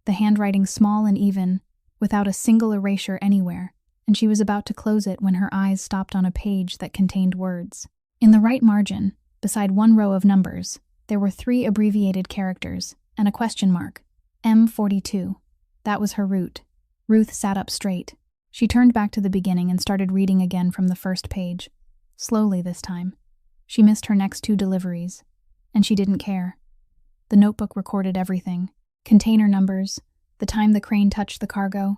S1: the handwriting small and even, without a single erasure anywhere, and she was about to close it when her eyes stopped on a page that contained words. In the right margin, beside 1 row of numbers, there were 3 abbreviated characters and a question mark. M42. That was her route. Ruth sat up straight. She turned back to the beginning and started reading again from the first page. Slowly this time. She missed her next 2 deliveries, and she didn't care. The notebook recorded everything. Container numbers, the time the crane touched the cargo,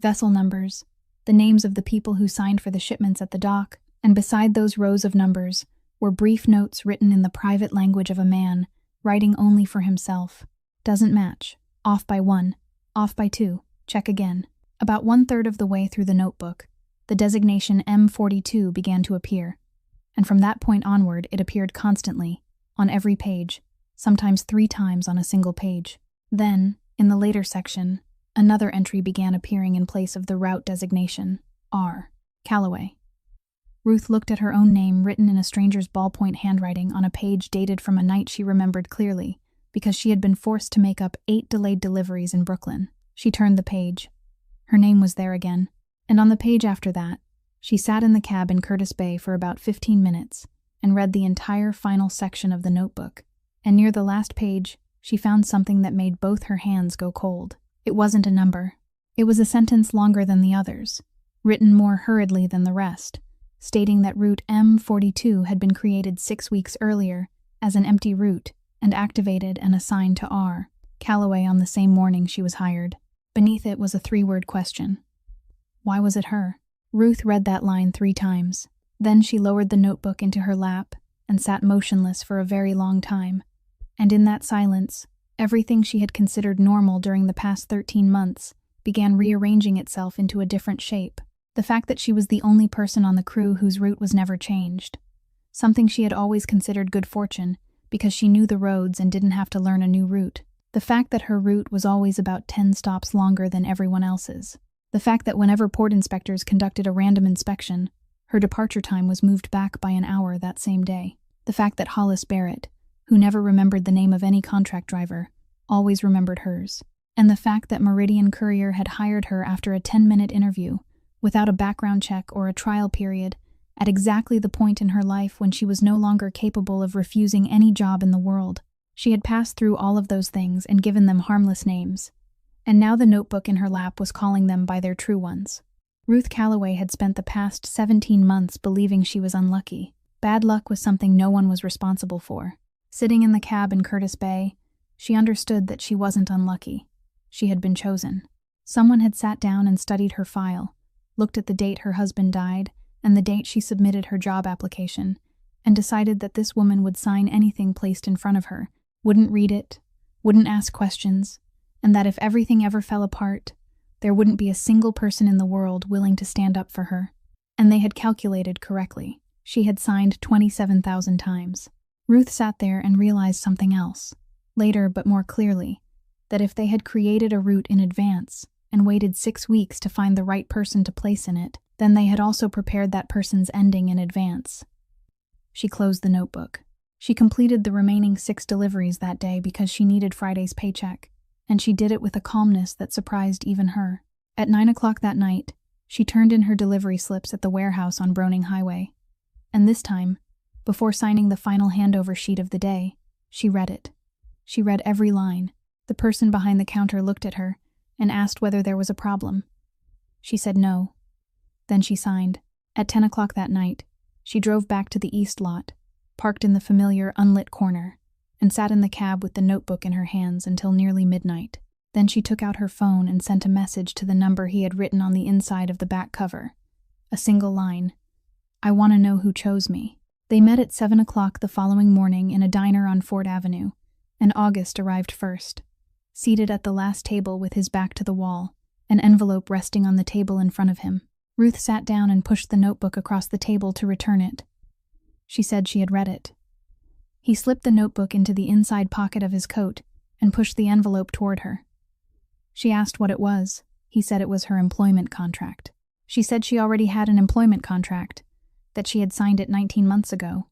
S1: vessel numbers, the names of the people who signed for the shipments at the dock, and beside those rows of numbers were brief notes written in the private language of a man, writing only for himself. Doesn't match. Off by 1. Off by 2. Check again. About 1/3 of the way through the notebook, the designation M42 began to appear, and from that point onward it appeared constantly, on every page, sometimes 3 times on a single page. Then, in the later section, another entry began appearing in place of the route designation, R. Calloway. Ruth looked at her own name written in a stranger's ballpoint handwriting on a page dated from a night she remembered clearly, because she had been forced to make up 8 delayed deliveries in Brooklyn. She turned the page. Her name was there again, and on the page after that, she sat in the cab in Curtis Bay for about 15 minutes and read the entire final section of the notebook, and near the last page, she found something that made both her hands go cold. It wasn't a number. It was a sentence longer than the others, written more hurriedly than the rest, stating that route M42 had been created 6 weeks earlier as an empty route and activated and assigned to R. Calloway on the same morning she was hired. Beneath it was a 3-word question. Why was it her? Ruth read that line 3 times. Then she lowered the notebook into her lap and sat motionless for a very long time. And in that silence, everything she had considered normal during the past 13 months began rearranging itself into a different shape. The fact that she was the only person on the crew whose route was never changed. Something she had always considered good fortune, because she knew the roads and didn't have to learn a new route. The fact that her route was always about 10 stops longer than everyone else's. The fact that whenever port inspectors conducted a random inspection, her departure time was moved back by an hour that same day. The fact that Hollis Barrett, who never remembered the name of any contract driver, always remembered hers. And the fact that Meridian Courier had hired her after a 10-minute interview, without a background check or a trial period, at exactly the point in her life when she was no longer capable of refusing any job in the world. She had passed through all of those things and given them harmless names. And now the notebook in her lap was calling them by their true ones. Ruth Calloway had spent the past 17 months believing she was unlucky. Bad luck was something no one was responsible for. Sitting in the cab in Curtis Bay, she understood that she wasn't unlucky. She had been chosen. Someone had sat down and studied her file, looked at the date her husband died and the date she submitted her job application, and decided that this woman would sign anything placed in front of her, wouldn't read it, wouldn't ask questions, and that if everything ever fell apart, there wouldn't be a single person in the world willing to stand up for her. And they had calculated correctly. She had signed 27,000 times. Ruth sat there and realized something else, later but more clearly, that if they had created a route in advance and waited 6 weeks to find the right person to place in it, then they had also prepared that person's ending in advance. She closed the notebook. She completed the remaining 6 deliveries that day because she needed Friday's paycheck, and she did it with a calmness that surprised even her. At 9 o'clock that night, she turned in her delivery slips at the warehouse on Browning Highway. And this time, before signing the final handover sheet of the day, she read it. She read every line. The person behind the counter looked at her and asked whether there was a problem. She said no. Then she signed. At 10 o'clock that night, she drove back to the east lot, parked in the familiar unlit corner, and sat in the cab with the notebook in her hands until nearly midnight. Then she took out her phone and sent a message to the number he had written on the inside of the back cover. A single line. "I want to know who chose me." They met at 7 o'clock the following morning in a diner on Ford Avenue, and August arrived first. Seated at the last table with his back to the wall, an envelope resting on the table in front of him. Ruth sat down and pushed the notebook across the table to return it. She said she had read it. He slipped the notebook into the inside pocket of his coat and pushed the envelope toward her. She asked what it was. He said it was her employment contract. She said she already had an employment contract, that she had signed it 19 months ago.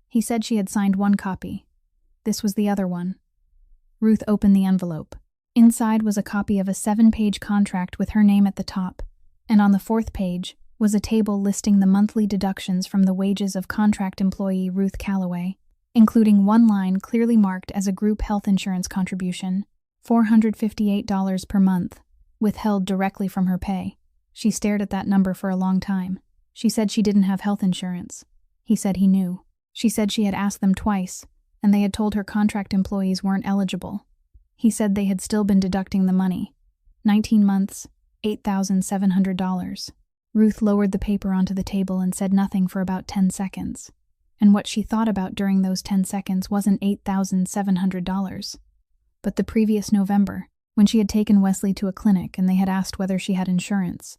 S1: He said she had signed one copy. This was the other one. Ruth opened the envelope. Inside was a copy of a 7-page contract with her name at the top, and on the 4th page was a table listing the monthly deductions from the wages of contract employee Ruth Calloway, including one line clearly marked as a group health insurance contribution, $458 per month, withheld directly from her pay. She stared at that number for a long time. She said she didn't have health insurance. He said he knew. She said she had asked them twice, and they had told her contract employees weren't eligible. He said they had still been deducting the money. 19 months, $8,700. Ruth lowered the paper onto the table and said nothing for about 10 seconds. And what she thought about during those 10 seconds wasn't $8,700, but the previous November, when she had taken Wesley to a clinic and they had asked whether she had insurance,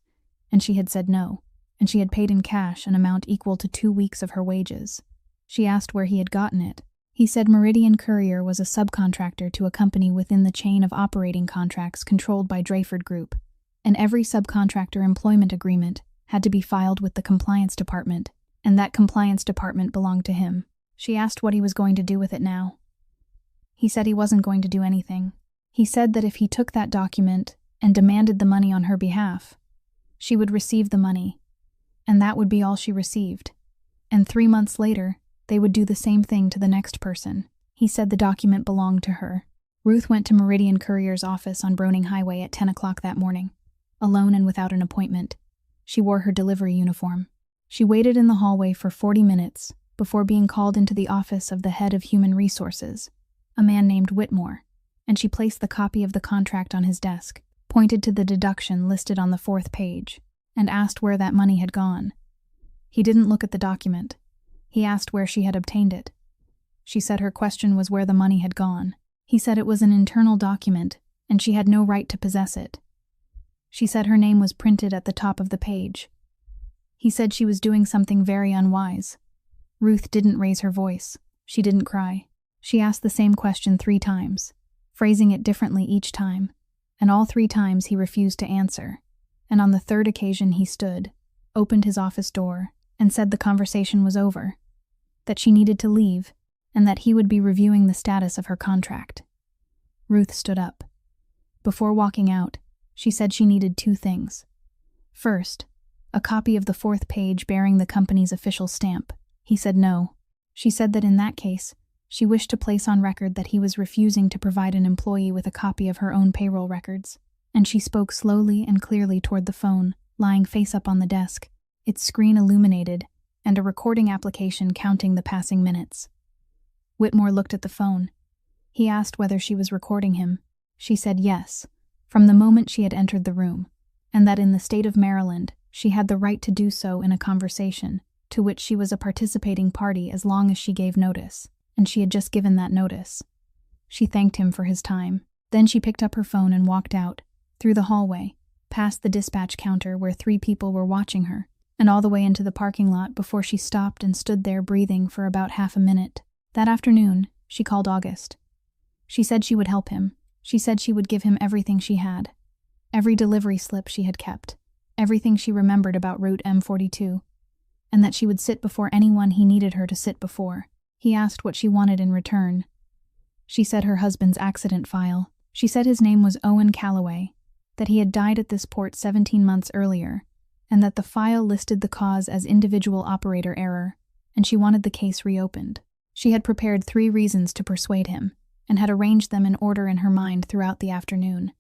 S1: and she had said no, and she had paid in cash an amount equal to 2 weeks of her wages. She asked where he had gotten it. He said Meridian Courier was a subcontractor to a company within the chain of operating contracts controlled by Dreyford Group, and every subcontractor employment agreement had to be filed with the compliance department, and that compliance department belonged to him. She asked what he was going to do with it now. He said he wasn't going to do anything. He said that if he took that document and demanded the money on her behalf, she would receive the money, and that would be all she received. And 3 months later, they would do the same thing to the next person. He said the document belonged to her. Ruth went to Meridian Courier's office on Browning Highway at 10 o'clock that morning, alone and without an appointment. She wore her delivery uniform. She waited in the hallway for 40 minutes before being called into the office of the head of human resources, a man named Whitmore, and she placed the copy of the contract on his desk, pointed to the deduction listed on the 4th page, and asked where that money had gone. He didn't look at the document. He asked where she had obtained it. She said her question was where the money had gone. He said it was an internal document, and she had no right to possess it. She said her name was printed at the top of the page. He said she was doing something very unwise. Ruth didn't raise her voice. She didn't cry. She asked the same question 3 times, phrasing it differently each time, and all 3 times he refused to answer. and on the third occasion he stood, opened his office door, and said the conversation was over, that she needed to leave, and that he would be reviewing the status of her contract. Ruth stood up. Before walking out, she said she needed 2 things. First, a copy of the 4th page bearing the company's official stamp. He said no. She said that in that case, she wished to place on record that he was refusing to provide an employee with a copy of her own payroll records, and she spoke slowly and clearly toward the phone, lying face up on the desk, its screen illuminated, and a recording application counting the passing minutes. Whitmore looked at the phone. He asked whether she was recording him. She said yes, from the moment she had entered the room, and that in the state of Maryland, she had the right to do so in a conversation, to which she was a participating party as long as she gave notice, and she had just given that notice. She thanked him for his time. Then she picked up her phone and walked out, through the hallway, past the dispatch counter where 3 people were watching her, and all the way into the parking lot before she stopped and stood there breathing for about half a minute. That afternoon, she called August. She said she would help him. She said she would give him everything she had. Every delivery slip she had kept. Everything she remembered about Route M42. And that she would sit before anyone he needed her to sit before. He asked what she wanted in return. She said her husband's accident file. She said his name was Owen Calloway, that he had died at this port 17 months earlier, and that the file listed the cause as individual operator error, and she wanted the case reopened. She had prepared 3 reasons to persuade him, and had arranged them in order in her mind throughout the afternoon.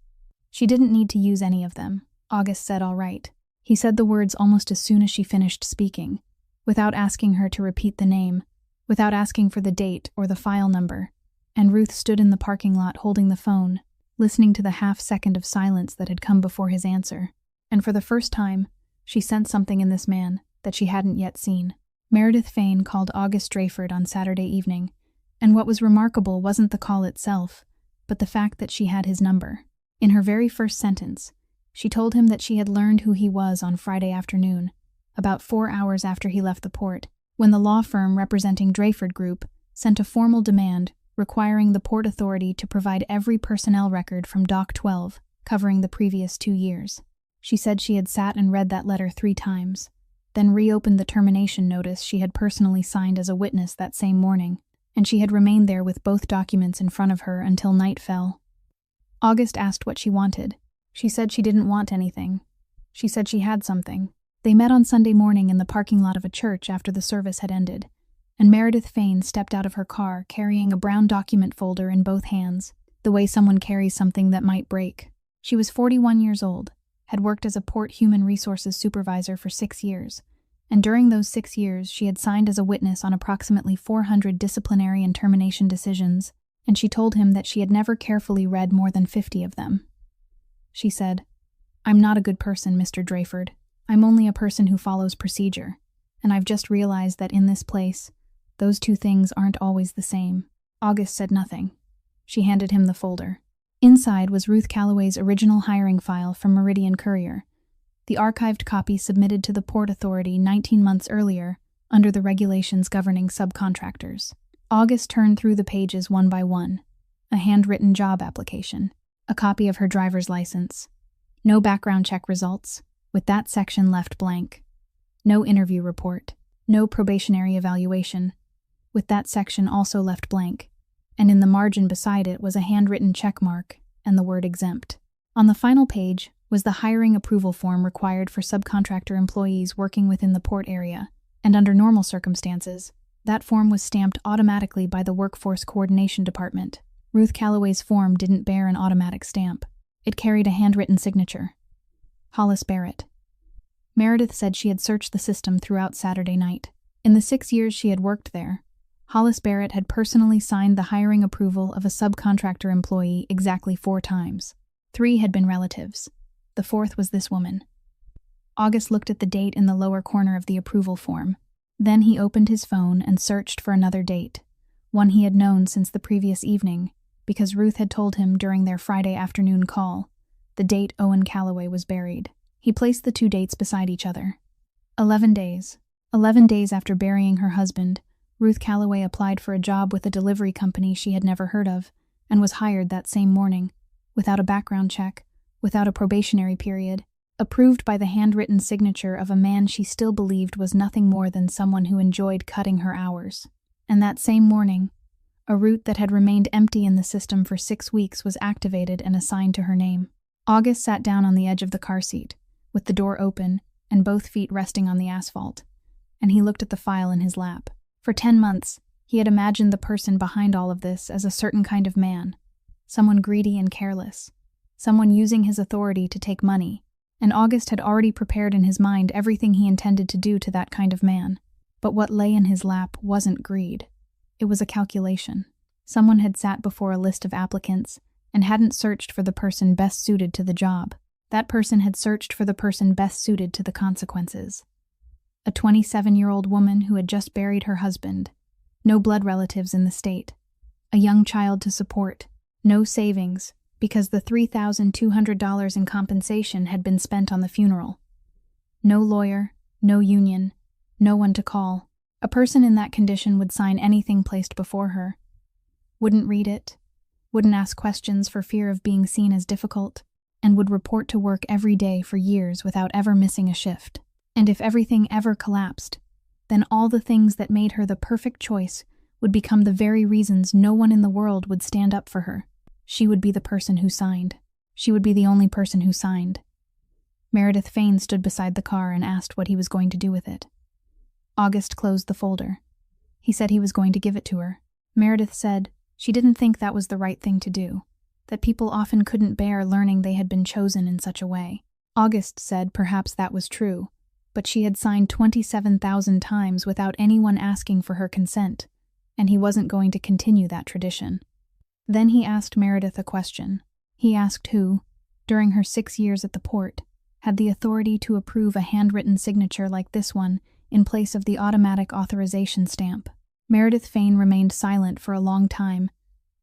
S1: She didn't need to use any of them. August said all right. He said the words almost as soon as she finished speaking, without asking her to repeat the name, without asking for the date or the file number, and Ruth stood in the parking lot holding the phone, listening to the half-second of silence that had come before his answer. And for the first time, she sensed something in this man that she hadn't yet seen. Meredith Fane called August Drayford on Saturday evening, and what was remarkable wasn't the call itself, but the fact that she had his number. In her very first sentence, she told him that she had learned who he was on Friday afternoon, about 4 hours after he left the port, when the law firm representing Drayford Group sent a formal demand requiring the Port Authority to provide every personnel record from Dock 12, covering the previous 2 years. She said she had sat and read that letter 3 times, then reopened the termination notice she had personally signed as a witness that same morning, and she had remained there with both documents in front of her until night fell. August asked what she wanted. She said she didn't want anything. She said she had something. They met on Sunday morning in the parking lot of a church after the service had ended, and Meredith Fane stepped out of her car carrying a brown document folder in both hands, the way someone carries something that might break. She was 41 years old, had worked as a port human resources supervisor for 6 years, and during those 6 years she had signed as a witness on approximately 400 disciplinary and termination decisions, and she told him that she had never carefully read more than 50 of them. She said, "I'm not a good person, Mr. Drayford. I'm only a person who follows procedure, and I've just realized that in this place, those 2 things aren't always the same." August said nothing. She handed him the folder. Inside was Ruth Calloway's original hiring file from Meridian Courier, the archived copy submitted to the Port Authority 19 months earlier under the regulations governing subcontractors. August turned through the pages one by one. A handwritten job application, a copy of her driver's license, no background check results, with that section left blank, no interview report, no probationary evaluation, with that section also left blank, and in the margin beside it was a handwritten check mark and the word exempt. On the final page was the hiring approval form required for subcontractor employees working within the port area, and under normal circumstances, that form was stamped automatically by the Workforce Coordination Department. Ruth Calloway's form didn't bear an automatic stamp. It carried a handwritten signature. Hollis Barrett. Meredith said she had searched the system throughout Saturday night. In the 6 years she had worked there, Hollis Barrett had personally signed the hiring approval of a subcontractor employee exactly 4 times. 3 had been relatives. The 4th was this woman. August looked at the date in the lower corner of the approval form. Then he opened his phone and searched for another date, one he had known since the previous evening, because Ruth had told him during their Friday afternoon call, the date Owen Calloway was buried. He placed the 2 dates beside each other. 11 days. 11 days after burying her husband, Ruth Calloway applied for a job with a delivery company she had never heard of, and was hired that same morning, without a background check, without a probationary period, approved by the handwritten signature of a man she still believed was nothing more than someone who enjoyed cutting her hours. And that same morning, a route that had remained empty in the system for 6 weeks was activated and assigned to her name. August sat down on the edge of the car seat, with the door open and both feet resting on the asphalt, and he looked at the file in his lap. For 10 months, he had imagined the person behind all of this as a certain kind of man, someone greedy and careless, someone using his authority to take money, and August had already prepared in his mind everything he intended to do to that kind of man. But what lay in his lap wasn't greed. It was a calculation. Someone had sat before a list of applicants and hadn't searched for the person best suited to the job. That person had searched for the person best suited to the consequences. A 27-year-old woman who had just buried her husband, no blood relatives in the state, a young child to support, no savings, because the $3,200 in compensation had been spent on the funeral. No lawyer, no union, no one to call. A person in that condition would sign anything placed before her, wouldn't read it, wouldn't ask questions for fear of being seen as difficult, and would report to work every day for years without ever missing a shift. And if everything ever collapsed, then all the things that made her the perfect choice would become the very reasons no one in the world would stand up for her. She would be the person who signed. She would be the only person who signed. Meredith Fane stood beside the car and asked what he was going to do with it. August closed the folder. He said he was going to give it to her. Meredith said she didn't think that was the right thing to do, that people often couldn't bear learning they had been chosen in such a way. August said perhaps that was true, but she had signed 27,000 times without anyone asking for her consent, and he wasn't going to continue that tradition. Then he asked Meredith a question. He asked who, during her 6 years at the port, had the authority to approve a handwritten signature like this one in place of the automatic authorization stamp. Meredith Fane remained silent for a long time,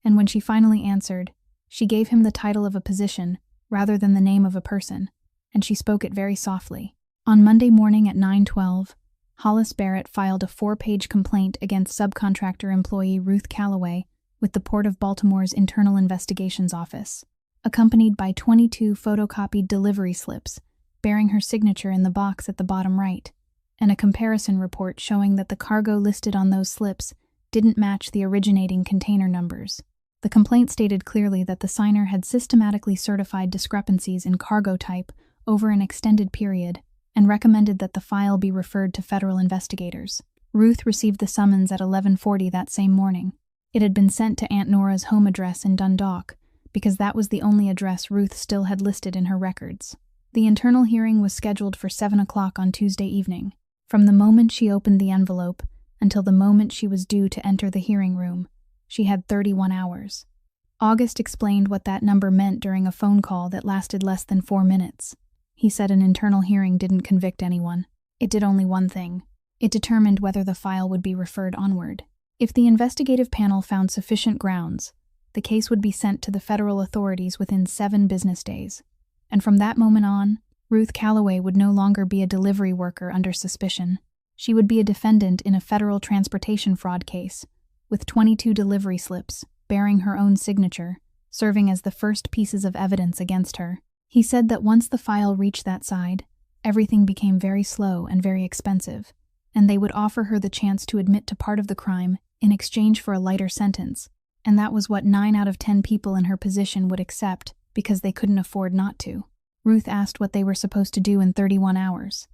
S1: and when she finally answered, she gave him the title of a position rather than the name of a person, and she spoke it very softly. On Monday morning at 9:12, Hollis Barrett filed a 4-page complaint against subcontractor employee Ruth Calloway with the Port of Baltimore's Internal Investigations Office, accompanied by 22 photocopied delivery slips bearing her signature in the box at the bottom right, and a comparison report showing that the cargo listed on those slips didn't match the originating container numbers. The complaint stated clearly that the signer had systematically certified discrepancies in cargo type over an extended period and recommended that the file be referred to federal investigators. Ruth received the summons at 11:40 that same morning. It had been sent to Aunt Nora's home address in Dundalk, because that was the only address Ruth still had listed in her records. The internal hearing was scheduled for 7 o'clock on Tuesday evening. From the moment she opened the envelope until the moment she was due to enter the hearing room, she had 31 hours. August explained what that number meant during a phone call that lasted less than 4 minutes. He said an internal hearing didn't convict anyone. It did only one thing. It determined whether the file would be referred onward. If the investigative panel found sufficient grounds, the case would be sent to the federal authorities within 7 business days. And from that moment on, Ruth Calloway would no longer be a delivery worker under suspicion. She would be a defendant in a federal transportation fraud case, with 22 delivery slips, bearing her own signature, serving as the first pieces of evidence against her. He said that once the file reached that side, everything became very slow and very expensive, and they would offer her the chance to admit to part of the crime in exchange for a lighter sentence, and that was what 9 out of 10 people in her position would accept because they couldn't afford not to. Ruth asked what they were supposed to do in 31 hours.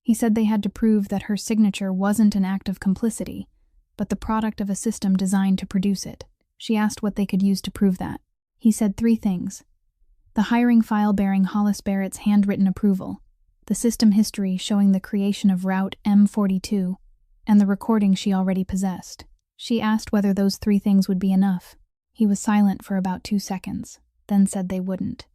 S1: He said they had to prove that her signature wasn't an act of complicity, but the product of a system designed to produce it. She asked what they could use to prove that. He said 3 things: the hiring file bearing Hollis Barrett's handwritten approval, the system history showing the creation of Route M42, and the recording she already possessed. She asked whether those 3 things would be enough. He was silent for about 2 seconds, then said they wouldn't.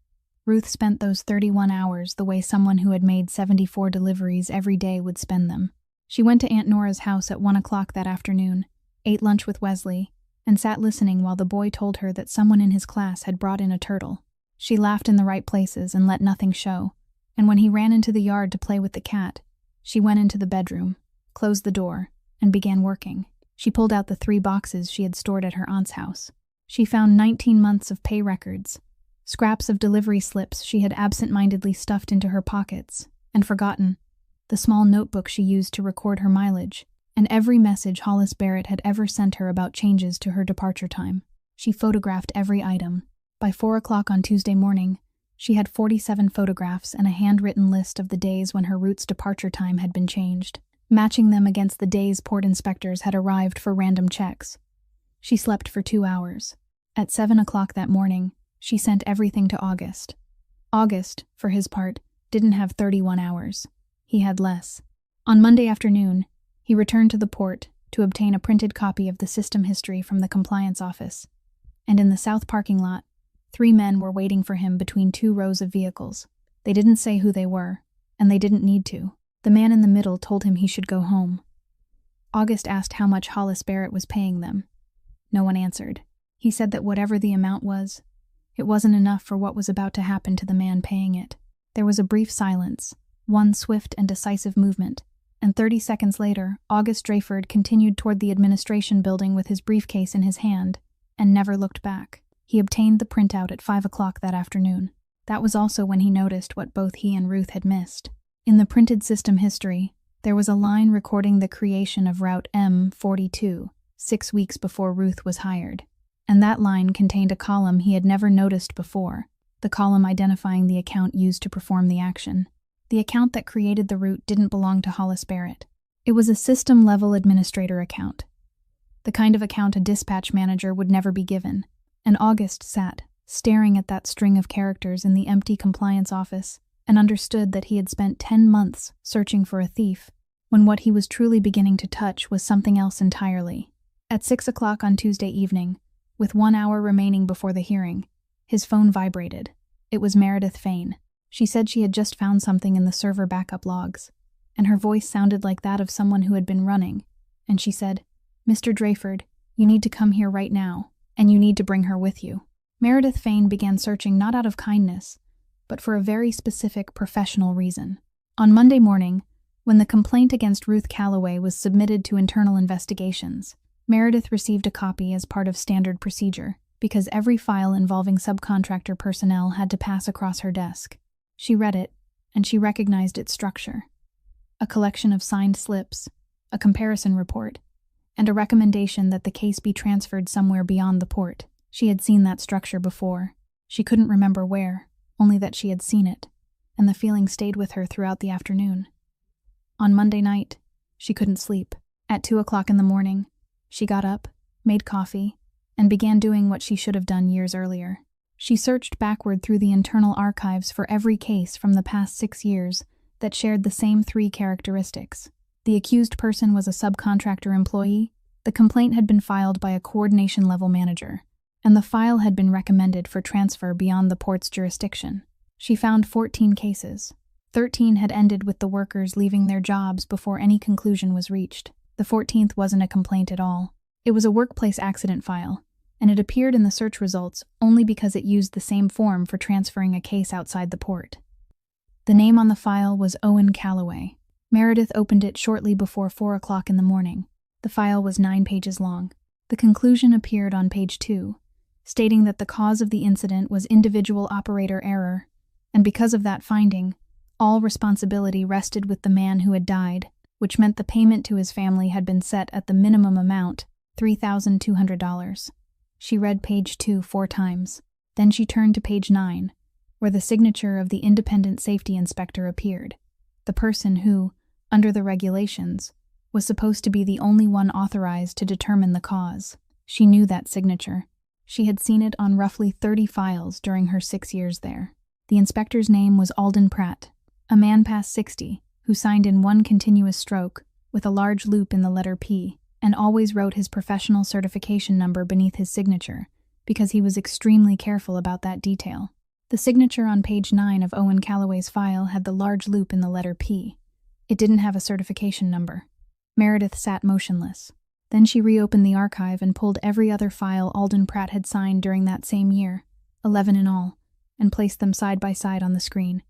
S1: Ruth spent those 31 hours the way someone who had made 74 deliveries every day would spend them. She went to Aunt Nora's house at 1 o'clock that afternoon, ate lunch with Wesley, and sat listening while the boy told her that someone in his class had brought in a turtle. She laughed in the right places and let nothing show, and when he ran into the yard to play with the cat, she went into the bedroom, closed the door, and began working. She pulled out the 3 boxes she had stored at her aunt's house. She found 19 months of pay records, scraps of delivery slips she had absent-mindedly stuffed into her pockets and forgotten, the small notebook she used to record her mileage, and every message Hollis Barrett had ever sent her about changes to her departure time. She photographed every item. By 4 o'clock on Tuesday morning, she had 47 photographs and a handwritten list of the days when her route's departure time had been changed, matching them against the days port inspectors had arrived for random checks. She slept for 2 hours. At 7 o'clock that morning, she sent everything to August. August, for his part, didn't have 31 hours. He had less. On Monday afternoon, he returned to the port to obtain a printed copy of the system history from the compliance office. And in the south parking lot, 3 men were waiting for him between 2 rows of vehicles. They didn't say who they were, and they didn't need to. The man in the middle told him he should go home. August asked how much Hollis Barrett was paying them. No one answered. He said that whatever the amount was, it wasn't enough for what was about to happen to the man paying it. There was a brief silence, one swift and decisive movement, and 30 seconds later, August Drayford continued toward the administration building with his briefcase in his hand, and never looked back. He obtained the printout at 5 o'clock that afternoon. That was also when he noticed what both he and Ruth had missed. In the printed system history, there was a line recording the creation of Route M42, 6 weeks before Ruth was hired. And that line contained a column he had never noticed before, the column identifying the account used to perform the action. The account that created the route didn't belong to Hollis Barrett. It was a system-level administrator account, the kind of account a dispatch manager would never be given. And August sat, staring at that string of characters in the empty compliance office, and understood that he had spent 10 months searching for a thief, when what he was truly beginning to touch was something else entirely. At 6 o'clock on Tuesday evening, with 1 hour remaining before the hearing, his phone vibrated. It was Meredith Fain. She said she had just found something in the server backup logs, and her voice sounded like that of someone who had been running, and she said, "Mr. Drayford, you need to come here right now, and you need to bring her with you." Meredith Fain began searching not out of kindness, but for a very specific professional reason. On Monday morning, when the complaint against Ruth Calloway was submitted to internal investigations, Meredith received a copy as part of standard procedure, because every file involving subcontractor personnel had to pass across her desk. She read it, and she recognized its structure. A collection of signed slips, a comparison report, and a recommendation that the case be transferred somewhere beyond the port. She had seen that structure before. She couldn't remember where, only that she had seen it, and the feeling stayed with her throughout the afternoon. On Monday night, she couldn't sleep. At 2 o'clock in the morning, she got up, made coffee, and began doing what she should have done years earlier. She searched backward through the internal archives for every case from the past 6 years that shared the same 3 characteristics. The accused person was a subcontractor employee, the complaint had been filed by a coordination-level manager, and the file had been recommended for transfer beyond the port's jurisdiction. She found 14 cases. 13 had ended with the workers leaving their jobs before any conclusion was reached. The 14th wasn't a complaint at all. It was a workplace accident file, and it appeared in the search results only because it used the same form for transferring a case outside the port. The name on the file was Owen Calloway. Meredith opened it shortly before 4 o'clock in the morning. The file was 9 pages long. The conclusion appeared on page 2, stating that the cause of the incident was individual operator error, and because of that finding, all responsibility rested with the man who had died, which meant the payment to his family had been set at the minimum amount, $3,200. She read page 2 4 times. Then she turned to page 9, where the signature of the independent safety inspector appeared, the person who, under the regulations, was supposed to be the only one authorized to determine the cause. She knew that signature. She had seen it on roughly 30 files during her 6 years there. The inspector's name was Alden Pratt, a man past 60, who signed in one continuous stroke, with a large loop in the letter P, and always wrote his professional certification number beneath his signature, because he was extremely careful about that detail. The signature on page 9 of Owen Calloway's file had the large loop in the letter P. It didn't have a certification number. Meredith sat motionless. Then she reopened the archive and pulled every other file Alden Pratt had signed during that same year, 11 in all, and placed them side by side on the screen.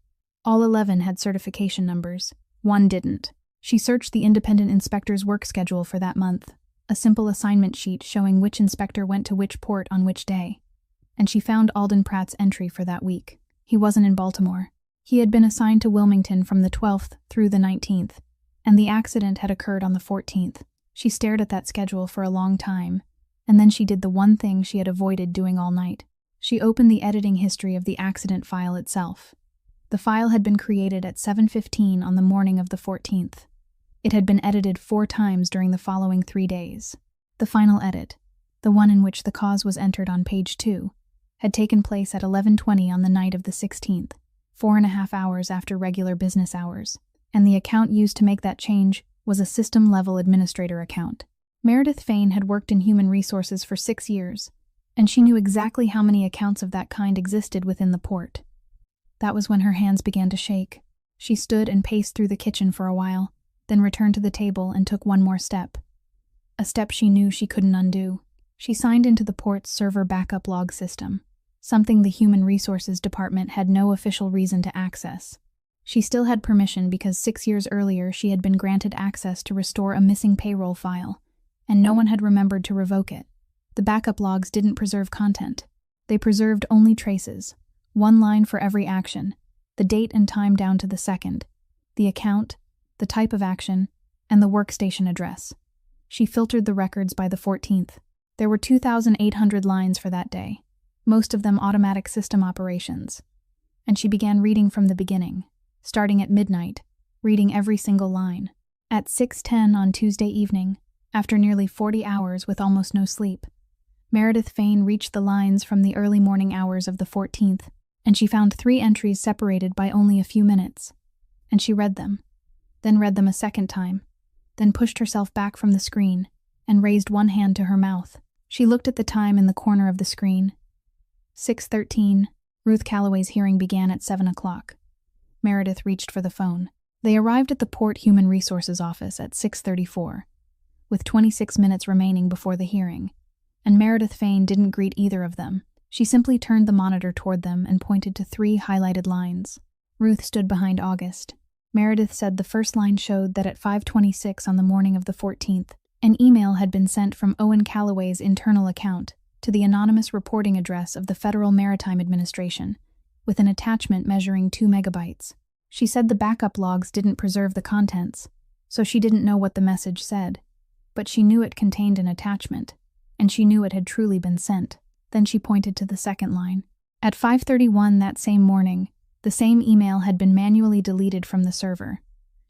S1: All 11 had certification numbers. One didn't. She searched the independent inspector's work schedule for that month, a simple assignment sheet showing which inspector went to which port on which day. and she found Alden Pratt's entry for that week. He wasn't in Baltimore. He had been assigned to Wilmington from the 12th through the 19th, and the accident had occurred on the 14th. She stared at that schedule for a long time, and then she did the one thing she had avoided doing all night. She opened the editing history of the accident file itself. The file had been created at 7:15 on the morning of the 14th. It had been edited 4 times during the following 3 days. The final edit, the one in which the cause was entered on page 2, had taken place at 11:20 on the night of the 16th, 4.5 hours after regular business hours, and the account used to make that change was a system-level administrator account. Meredith Fain had worked in human resources for 6 years, and she knew exactly how many accounts of that kind existed within the port. That was when her hands began to shake. She stood and paced through the kitchen for a while, then returned to the table and took one more step. A step she knew she couldn't undo. She signed into the port's server backup log system, something the Human Resources Department had no official reason to access. She still had permission because 6 years earlier she had been granted access to restore a missing payroll file, and no one had remembered to revoke it. The backup logs didn't preserve content. They preserved only traces, 1 line for every action, the date and time down to the second, the account, the type of action, and the workstation address. She filtered the records by the 14th. There were 2,800 lines for that day, most of them automatic system operations. And she began reading from the beginning, starting at midnight, reading every single line. At 6:10 on Tuesday evening, after nearly 40 hours with almost no sleep, Meredith Fain reached the lines from the early morning hours of the 14th, and she found 3 entries separated by only a few minutes. And she read them, then read them a second time, then pushed herself back from the screen and raised one hand to her mouth. She looked at the time in the corner of the screen. 6:13. Ruth Calloway's hearing began at 7 o'clock. Meredith reached for the phone. They arrived at the Port Human Resources office at 6:34, with 26 minutes remaining before the hearing, and Meredith Fain didn't greet either of them. She simply turned the monitor toward them and pointed to 3 highlighted lines. Ruth stood behind August. Meredith said the first line showed that at 5:26 on the morning of the 14th, an email had been sent from Owen Calloway's internal account to the anonymous reporting address of the Federal Maritime Administration, with an attachment measuring 2 megabytes. She said the backup logs didn't preserve the contents, so she didn't know what the message said, but she knew it contained an attachment, and she knew it had truly been sent. Then she pointed to the second line. At 5:31 that same morning, the same email had been manually deleted from the server,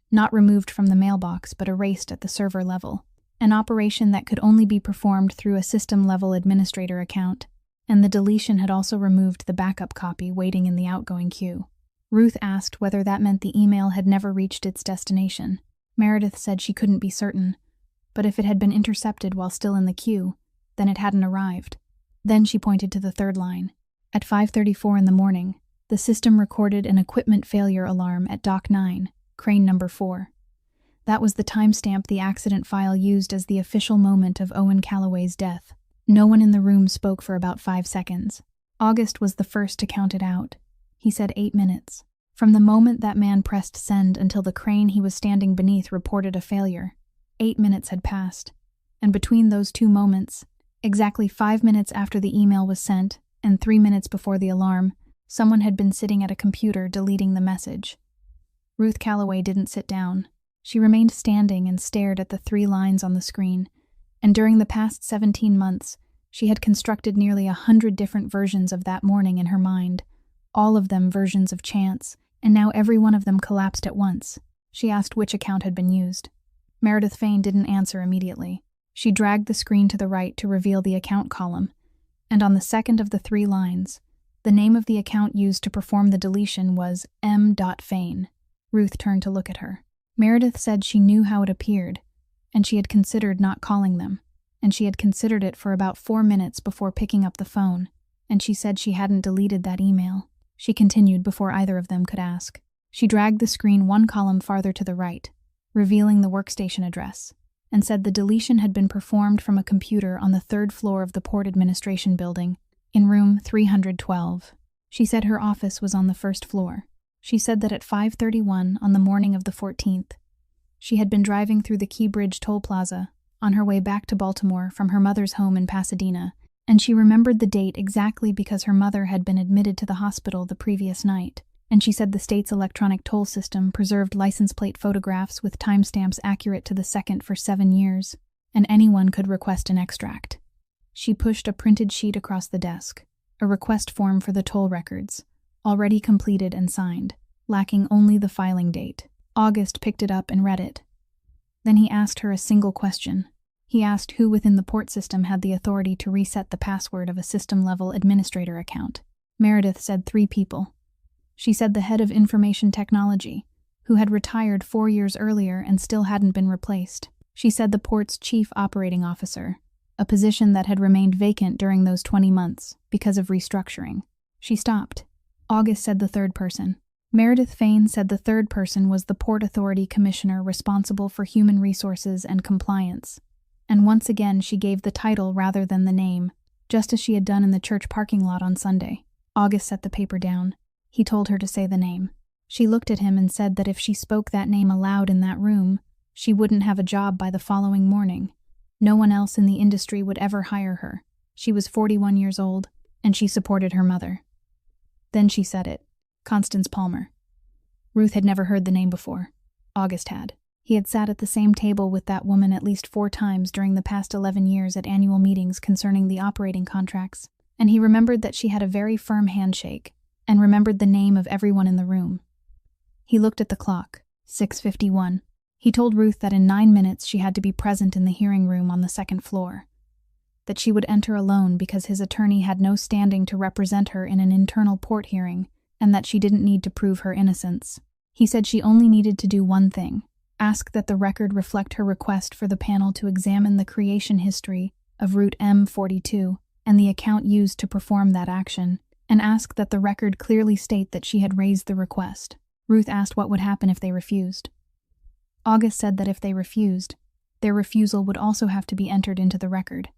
S1: not removed from the mailbox but erased at the server level, an operation that could only be performed through a system-level administrator account, and the deletion had also removed the backup copy waiting in the outgoing queue. Ruth asked whether that meant the email had never reached its destination. Meredith said she couldn't be certain, but if it had been intercepted while still in the queue, then it hadn't arrived. Then she pointed to the third line. At 5:34 in the morning, the system recorded an equipment failure alarm at Dock 9, crane number 4. That was the timestamp the accident file used as the official moment of Owen Calloway's death. No one in the room spoke for about 5 seconds. August was the first to count it out. He said 8 minutes. From the moment that man pressed send until the crane he was standing beneath reported a failure, 8 minutes had passed. And between those 2 moments, exactly 5 minutes after the email was sent and 3 minutes before the alarm, someone had been sitting at a computer deleting the message. Ruth Calloway didn't sit down. She remained standing and stared at the 3 lines on the screen, and during the past 17 months, she had constructed nearly 100 different versions of that morning in her mind, all of them versions of chance, and now every one of them collapsed at once. She asked which account had been used. Meredith Fain didn't answer immediately. She dragged the screen to the right to reveal the account column, and on the second of the 3 lines, the name of the account used to perform the deletion was M.Fain. Ruth turned to look at her. Meredith said she knew how it appeared, and she had considered not calling them, and she had considered it for about 4 minutes before picking up the phone, and she said she hadn't deleted that email. She continued before either of them could ask. She dragged the screen 1 column farther to the right, revealing the workstation address, and said the deletion had been performed from a computer on the 3rd floor of the Port Administration Building, in room 312. She said her office was on the 1st floor. She said that at 5:31 on the morning of the 14th, she had been driving through the Key Bridge toll plaza on her way back to Baltimore from her mother's home in Pasadena, And she remembered the date exactly because her mother had been admitted to the hospital the previous night. And she said the state's electronic toll system preserved license plate photographs with timestamps accurate to the second for 7 years, and anyone could request an extract. She pushed a printed sheet across the desk, a request form for the toll records, already completed and signed, lacking only the filing date. August picked it up and read it. Then he asked her a single question. He asked who within the port system had the authority to reset the password of a system-level administrator account. Meredith said 3 people. She said the head of information technology, who had retired 4 years earlier and still hadn't been replaced. She said the port's chief operating officer, a position that had remained vacant during those 20 months because of restructuring. She stopped. August said the 3rd person. Meredith Fain said the 3rd person was the Port Authority Commissioner responsible for human resources and compliance. And once again she gave the title rather than the name, just as she had done in the church parking lot on Sunday. August set the paper down. He told her to say the name. She looked at him and said that if she spoke that name aloud in that room, she wouldn't have a job by the following morning. No one else in the industry would ever hire her. She was 41 years old, and she supported her mother. Then she said it. Constance Palmer. Ruth had never heard the name before. August had. He had sat at the same table with that woman at least 4 times during the past 11 years at annual meetings concerning the operating contracts, and he remembered that she had a very firm handshake, and remembered the name of everyone in the room. He looked at the clock. 6:51. He told Ruth that in 9 minutes she had to be present in the hearing room on the 2nd floor. That she would enter alone because his attorney had no standing to represent her in an internal port hearing, and that she didn't need to prove her innocence. He said she only needed to do one thing: ask that the record reflect her request for the panel to examine the creation history of Route M42 and the account used to perform that action, and ask that the record clearly state that she had raised the request. Ruth asked what would happen if they refused. August said that if they refused, their refusal would also have to be entered into the record,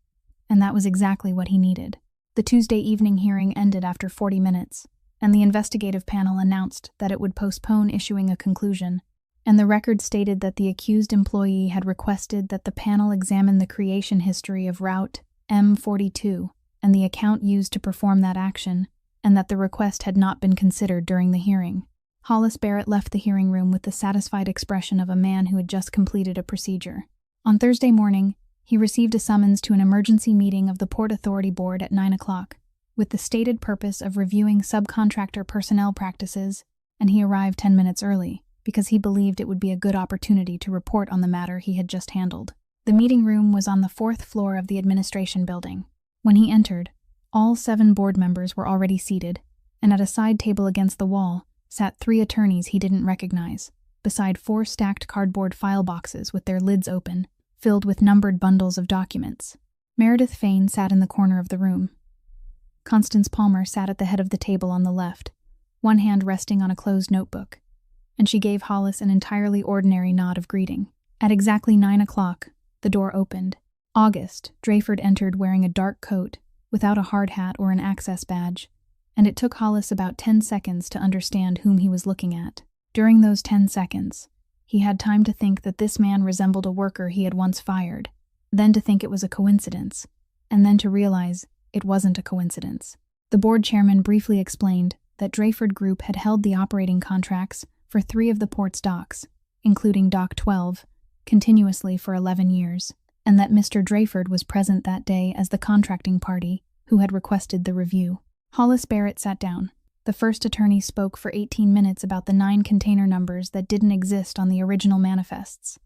S1: and that was exactly what he needed. The Tuesday evening hearing ended after 40 minutes, and the investigative panel announced that it would postpone issuing a conclusion, and the record stated that the accused employee had requested that the panel examine the creation history of Route M42 and the account used to perform that action, and that the request had not been considered during the hearing. Hollis Barrett left the hearing room with the satisfied expression of a man who had just completed a procedure. On Thursday morning, he received a summons to an emergency meeting of the Port Authority Board at 9 o'clock, with the stated purpose of reviewing subcontractor personnel practices, and he arrived 10 minutes early, because he believed it would be a good opportunity to report on the matter he had just handled. The meeting room was on the 4th floor of the administration building. When he entered, all 7 board members were already seated, and at a side table against the wall sat 3 attorneys he didn't recognize, beside 4 stacked cardboard file boxes with their lids open, filled with numbered bundles of documents. Meredith Fain sat in the corner of the room. Constance Palmer sat at the head of the table on the left, one hand resting on a closed notebook, and she gave Hollis an entirely ordinary nod of greeting. At exactly 9 o'clock, the door opened. August Drayford entered wearing a dark coat, without a hard hat or an access badge, and it took Hollis about 10 seconds to understand whom he was looking at. During those 10 seconds, he had time to think that this man resembled a worker he had once fired, then to think it was a coincidence, and then to realize it wasn't a coincidence. The board chairman briefly explained that Drayford Group had held the operating contracts for 3 of the port's docks, including Dock 12, continuously for 11 years, and that Mr. Drayford was present that day as the contracting party who had requested the review. Hollis Barrett sat down. The first attorney spoke for 18 minutes about the 9 container numbers that didn't exist on the original manifests,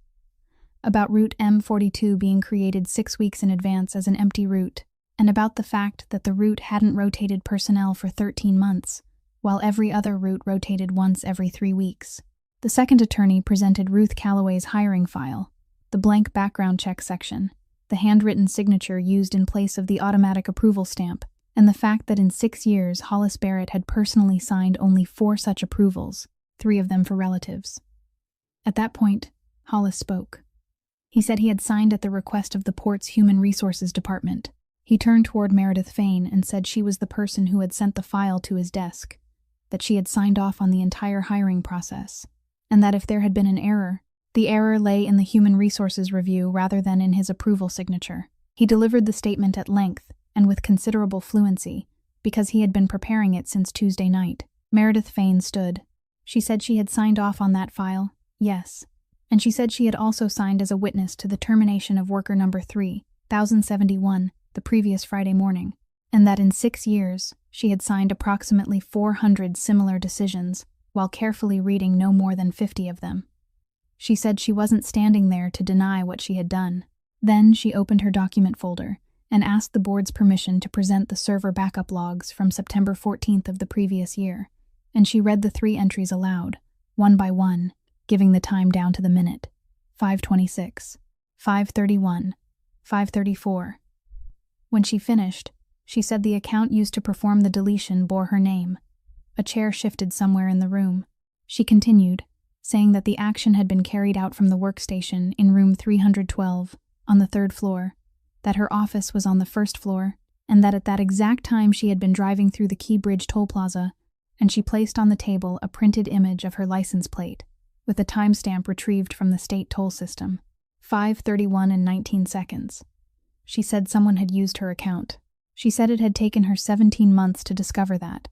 S1: about Route M42 being created 6 weeks in advance as an empty route, and about the fact that the route hadn't rotated personnel for 13 months, while every other route rotated once every 3 weeks. The second attorney presented Ruth Calloway's hiring file, the blank background check section, the handwritten signature used in place of the automatic approval stamp, and the fact that in 6 years Hollis Barrett had personally signed only 4 such approvals, 3 of them for relatives. At that point, Hollis spoke. He said he had signed at the request of the port's Human Resources Department. He turned toward Meredith Fain and said she was the person who had sent the file to his desk, that she had signed off on the entire hiring process, and that if there had been an error, the error lay in the Human Resources review rather than in his approval signature. He delivered the statement at length and with considerable fluency, because he had been preparing it since Tuesday night. Meredith Fane stood. She said she had signed off on that file, yes. And she said she had also signed as a witness to the termination of worker number 3071 the previous Friday morning, and that in 6 years she had signed approximately 400 similar decisions while carefully reading no more than 50 of them. She said she wasn't standing there to deny what she had done. Then she opened her document folder and asked the board's permission to present the server backup logs from September 14th of the previous year, and she read the 3 entries aloud, one by one, giving the time down to the minute. 5:26, 5:31, 5:34. When she finished, she said the account used to perform the deletion bore her name. A chair shifted somewhere in the room. She continued, saying that the action had been carried out from the workstation in room 312 on the 3rd floor, that her office was on the 1st floor, and that at that exact time she had been driving through the Key Bridge toll plaza, and she placed on the table a printed image of her license plate, with a timestamp retrieved from the state toll system, 5:31 and 19 seconds. She said someone had used her account. She said it had taken her 17 months to discover that,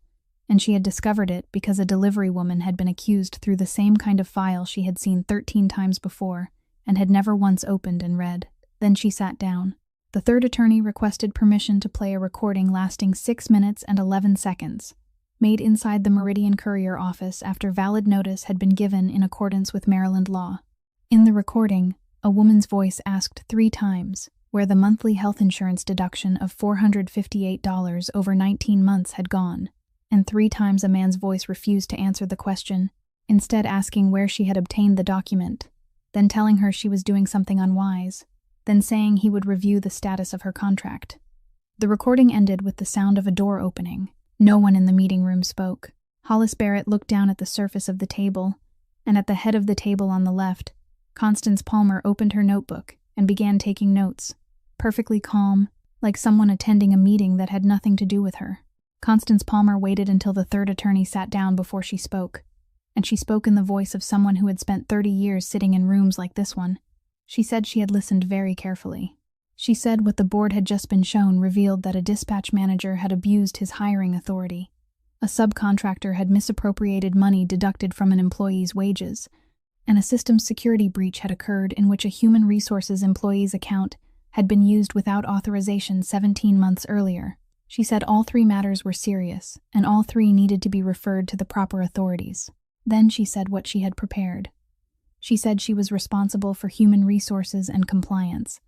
S1: and she had discovered it because a delivery woman had been accused through the same kind of file she had seen 13 times before and had never once opened and read. Then she sat down. The 3rd attorney requested permission to play a recording lasting 6 minutes and 11 seconds, made inside the Meridian Courier office after valid notice had been given in accordance with Maryland law. In the recording, a woman's voice asked 3 times where the monthly health insurance deduction of $458 over 19 months had gone, and 3 times a man's voice refused to answer the question, instead asking where she had obtained the document, then telling her she was doing something unwise, then saying he would review the status of her contract. The recording ended with the sound of a door opening. No one in the meeting room spoke. Hollis Barrett looked down at the surface of the table, and at the head of the table on the left, Constance Palmer opened her notebook and began taking notes, perfectly calm, like someone attending a meeting that had nothing to do with her. Constance Palmer waited until the 3rd attorney sat down before she spoke, and she spoke in the voice of someone who had spent 30 years sitting in rooms like this one. She said she had listened very carefully. She said what the board had just been shown revealed that a dispatch manager had abused his hiring authority. A subcontractor had misappropriated money deducted from an employee's wages, and a systems security breach had occurred in which a human resources employee's account had been used without authorization 17 months earlier. She said all 3 matters were serious, and all 3 needed to be referred to the proper authorities. Then she said what she had prepared. She said she was responsible for human resources and compliance,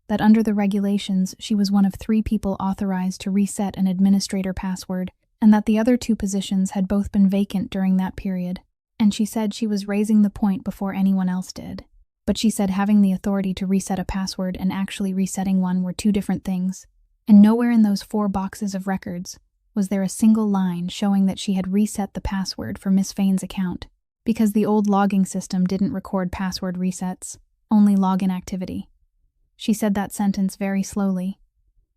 S1: that under the regulations she was one of 3 people authorized to reset an administrator password, and that the other 2 positions had both been vacant during that period. And she said she was raising the point before anyone else did. But she said having the authority to reset a password and actually resetting one were 2 different things, and nowhere in those 4 boxes of records was there a single line showing that she had reset the password for Miss Fane's account, because the old logging system didn't record password resets, only login activity. She said that sentence very slowly.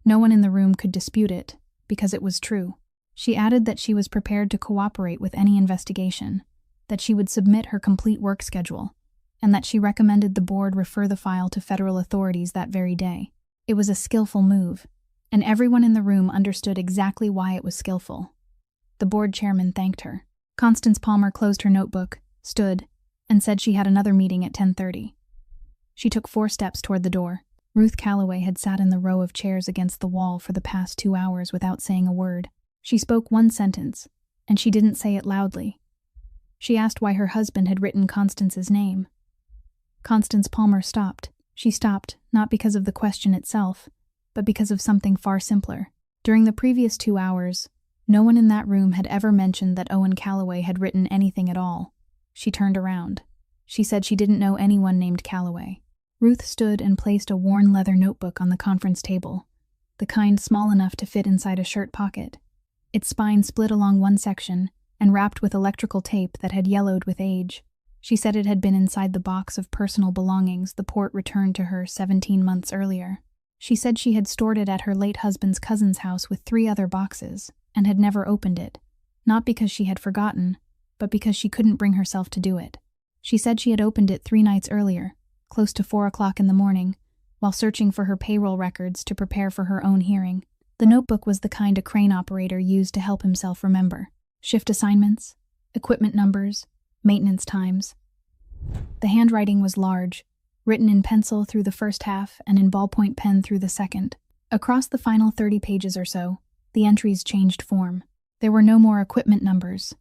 S1: No one in the room could dispute it, because it was true. She added that she was prepared to cooperate with any investigation, that she would submit her complete work schedule, and that she recommended the board refer the file to federal authorities that very day. It was a skillful move, and everyone in the room understood exactly why it was skillful. The board chairman thanked her. Constance Palmer closed her notebook, stood, and said she had another meeting at 10:30. She took 4 steps toward the door. Ruth Calloway had sat in the row of chairs against the wall for the past 2 hours without saying a word. She spoke 1 sentence, and she didn't say it loudly. She asked why her husband had written Constance's name. Constance Palmer stopped. She stopped, not because of the question itself, but because of something far simpler. During the previous 2 hours, no one in that room had ever mentioned that Owen Calloway had written anything at all. She turned around. She said she didn't know anyone named Calloway. Ruth stood and placed a worn leather notebook on the conference table, the kind small enough to fit inside a shirt pocket. Its spine split along one section and wrapped with electrical tape that had yellowed with age. She said it had been inside the box of personal belongings the port returned to her 17 months earlier. She said she had stored it at her late husband's cousin's house with 3 other boxes and had never opened it, not because she had forgotten, but because she couldn't bring herself to do it. She said she had opened it 3 nights earlier, close to 4 o'clock in the morning, while searching for her payroll records to prepare for her own hearing. The notebook was the kind a crane operator used to help himself remember. Shift assignments, equipment numbers, maintenance times. The handwriting was large, written in pencil through the first half and in ballpoint pen through the second. Across the final 30 pages or so, the entries changed form. There were no more equipment numbers.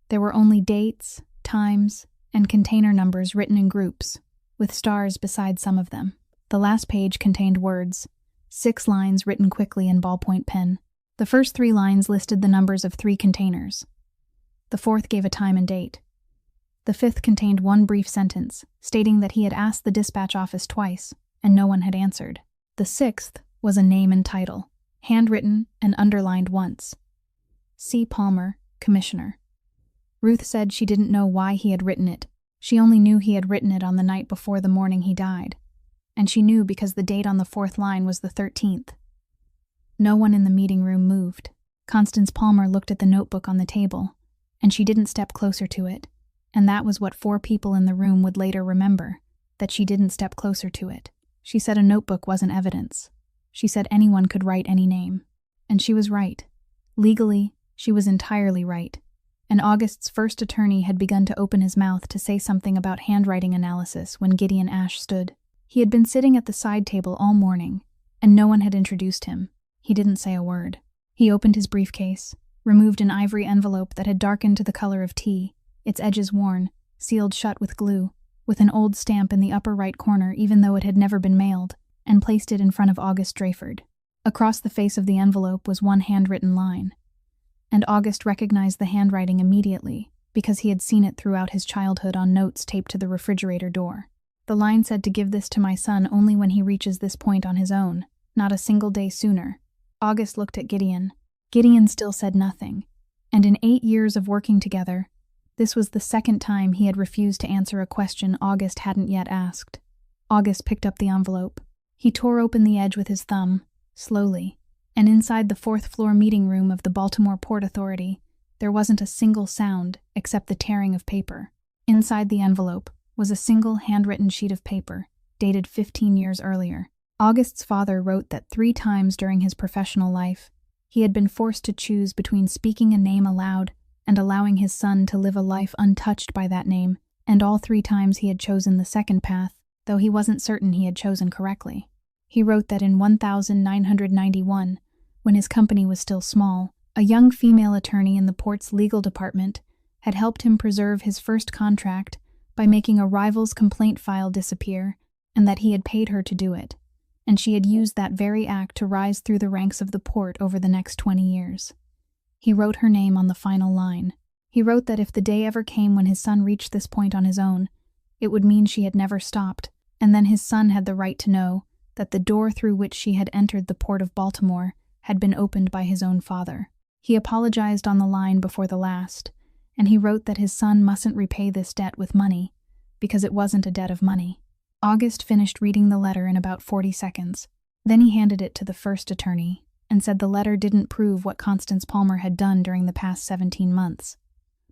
S1: There were only dates, times, and container numbers written in groups, with stars beside some of them. The last page contained words, 6 lines written quickly in ballpoint pen. The first 3 lines listed the numbers of 3 containers. The fourth gave a time and date. The fifth contained one brief sentence, stating that he had asked the dispatch office twice, and no one had answered. The sixth was a name and title, handwritten and underlined once. C. Palmer, Commissioner. Ruth said she didn't know why he had written it. She only knew he had written it on the night before the morning he died. And she knew because the date on the 4th line was the 13th. No one in the meeting room moved. Constance Palmer looked at the notebook on the table, and she didn't step closer to it. And that was what 4 people in the room would later remember, that she didn't step closer to it. She said a notebook wasn't evidence. She said anyone could write any name. And she was right. Legally, she was entirely right. And August's first attorney had begun to open his mouth to say something about handwriting analysis when Gideon Ash stood. He had been sitting at the side table all morning, and no one had introduced him. He didn't say a word. He opened his briefcase, removed an ivory envelope that had darkened to the color of tea, its edges worn, sealed shut with glue, with an old stamp in the upper right corner even though it had never been mailed, and placed it in front of August Drayford. Across the face of the envelope was one handwritten line, and August recognized the handwriting immediately because he had seen it throughout his childhood on notes taped to the refrigerator door. The line said to give this to my son only when he reaches this point on his own, not a single day sooner. August looked at Gideon. Gideon still said nothing, and in 8 years of working together, this was the second time he had refused to answer a question August hadn't yet asked. August picked up the envelope. He tore open the edge with his thumb, slowly, and inside the 4th floor meeting room of the Baltimore Port Authority, there wasn't a single sound except the tearing of paper. Inside the envelope was a single handwritten sheet of paper, dated 15 years earlier. August's father wrote that 3 times during his professional life, he had been forced to choose between speaking a name aloud and allowing his son to live a life untouched by that name, and all 3 times he had chosen the second path, though he wasn't certain he had chosen correctly. He wrote that in 1991, when his company was still small, a young female attorney in the port's legal department had helped him preserve his first contract by making a rival's complaint file disappear, and that he had paid her to do it, and she had used that very act to rise through the ranks of the port over the next 20 years. He wrote her name on the final line. He wrote that if the day ever came when his son reached this point on his own, it would mean she had never stopped, and then his son had the right to know that the door through which she had entered the port of Baltimore had been opened by his own father. He apologized on the line before the last, and he wrote that his son mustn't repay this debt with money, because it wasn't a debt of money. August finished reading the letter in about 40 seconds. Then he handed it to the first attorney, and said the letter didn't prove what Constance Palmer had done during the past 17 months.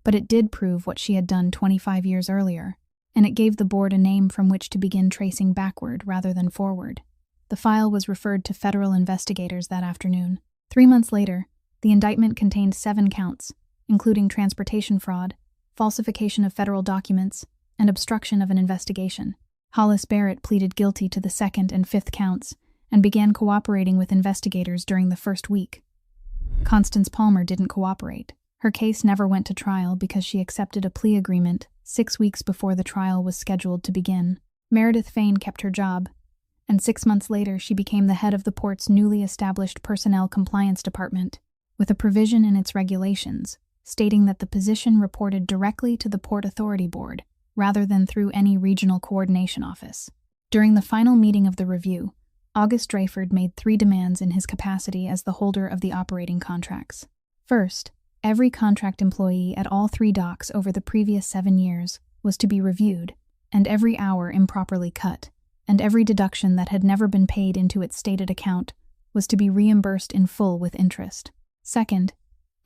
S1: But it did prove what she had done 25 years earlier, and it gave the board a name from which to begin tracing backward rather than forward. The file was referred to federal investigators that afternoon. 3 months later, the indictment contained 7 counts, including transportation fraud, falsification of federal documents, and obstruction of an investigation. Hollis Barrett pleaded guilty to the 2nd and 5th counts and began cooperating with investigators during the first week. Constance Palmer didn't cooperate. Her case never went to trial because she accepted a plea agreement 6 weeks before the trial was scheduled to begin. Meredith Fain kept her job, and 6 months later she became the head of the port's newly established Personnel Compliance Department, with a provision in its regulations stating that the position reported directly to the Port Authority Board rather than through any regional coordination office. During the final meeting of the review, August Drayford made 3 demands in his capacity as the holder of the operating contracts. First, every contract employee at all 3 docks over the previous 7 years was to be reviewed, and every hour improperly cut, and every deduction that had never been paid into its stated account was to be reimbursed in full with interest. Second,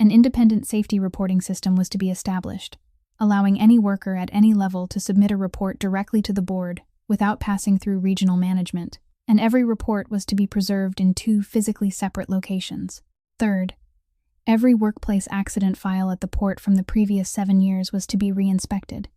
S1: an independent safety reporting system was to be established, allowing any worker at any level to submit a report directly to the board without passing through regional management. and every report was to be preserved in 2 physically separate locations. Third, every workplace accident file at the port from the previous 7 years was to be re-inspected,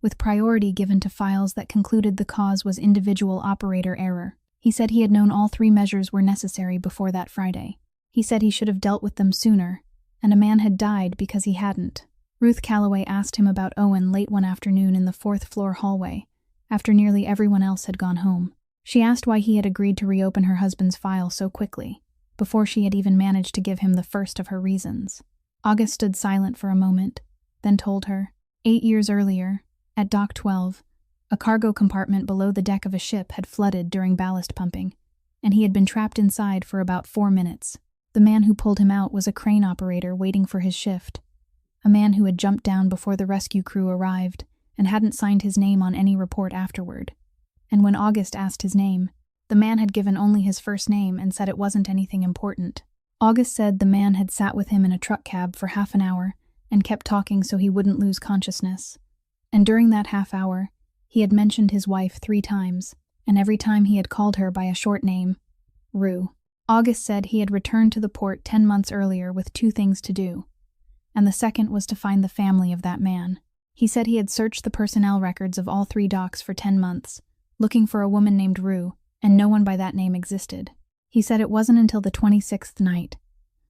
S1: with priority given to files that concluded the cause was individual operator error. He said he had known all 3 measures were necessary before that Friday. He said he should have dealt with them sooner, and a man had died because he hadn't. Ruth Calloway asked him about Owen late one afternoon in the 4th-floor hallway, after nearly everyone else had gone home. She asked why he had agreed to reopen her husband's file so quickly, before she had even managed to give him the first of her reasons. August stood silent for a moment, then told her, 8 years earlier, at Dock 12, a cargo compartment below the deck of a ship had flooded during ballast pumping, and he had been trapped inside for about 4 minutes. The man who pulled him out was a crane operator waiting for his shift, a man who had jumped down before the rescue crew arrived and hadn't signed his name on any report afterward. And when August asked his name, the man had given only his first name and said it wasn't anything important. August said the man had sat with him in a truck cab for half an hour and kept talking so he wouldn't lose consciousness. And during that half hour, he had mentioned his wife 3 times, and every time he had called her by a short name, Rue. August said he had returned to the port 10 months earlier with 2 things to do, and the second was to find the family of that man. He said he had searched the personnel records of all 3 docks for 10 months, looking for a woman named Rue, and no one by that name existed. He said it wasn't until the 26th night,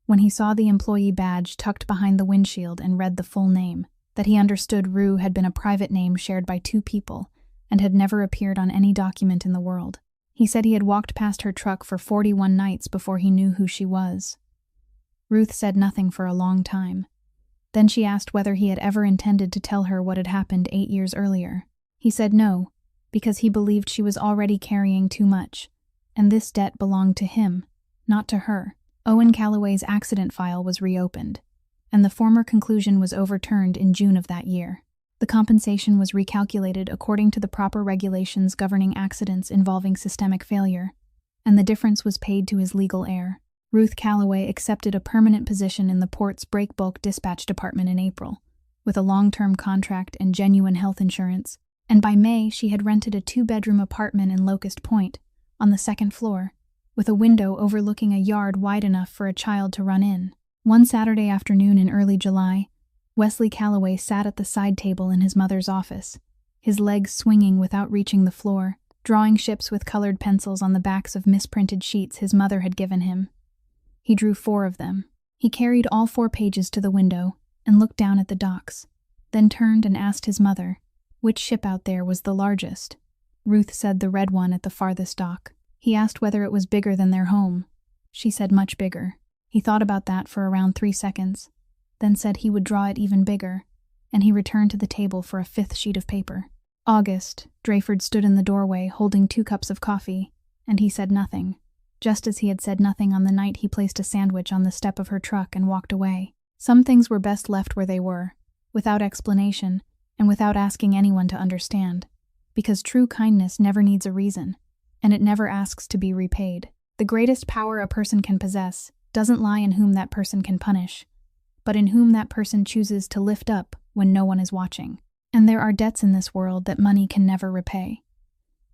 S1: when he saw the employee badge tucked behind the windshield and read the full name, that he understood Rue had been a private name shared by 2 people and had never appeared on any document in the world. He said he had walked past her truck for 41 nights before he knew who she was. Ruth said nothing for a long time. Then she asked whether he had ever intended to tell her what had happened 8 years earlier. He said no, because he believed she was already carrying too much, and this debt belonged to him, not to her. Owen Calloway's accident file was reopened, and the former conclusion was overturned in June of that year. The compensation was recalculated according to the proper regulations governing accidents involving systemic failure, and the difference was paid to his legal heir. Ruth Calloway accepted a permanent position in the port's break bulk dispatch department in April, with a long-term contract and genuine health insurance, and by May she had rented a 2-bedroom apartment in Locust Point, on the 2nd floor, with a window overlooking a yard wide enough for a child to run in. One Saturday afternoon in early July, Wesley Calloway sat at the side table in his mother's office, his legs swinging without reaching the floor, drawing ships with colored pencils on the backs of misprinted sheets his mother had given him. He drew 4 of them. He carried all 4 pages to the window and looked down at the docks, then turned and asked his mother which ship out there was the largest. Ruth said the red one at the farthest dock. He asked whether it was bigger than their home. She said much bigger. He thought about that for around 3 seconds, then said he would draw it even bigger, and he returned to the table for a 5th sheet of paper. August, Drayford stood in the doorway holding 2 cups of coffee, and he said nothing, just as he had said nothing on the night he placed a sandwich on the step of her truck and walked away. Some things were best left where they were, without explanation, and without asking anyone to understand, because true kindness never needs a reason, and it never asks to be repaid. The greatest power a person can possess doesn't lie in whom that person can punish, but in whom that person chooses to lift up when no one is watching. And there are debts in this world that money can never repay.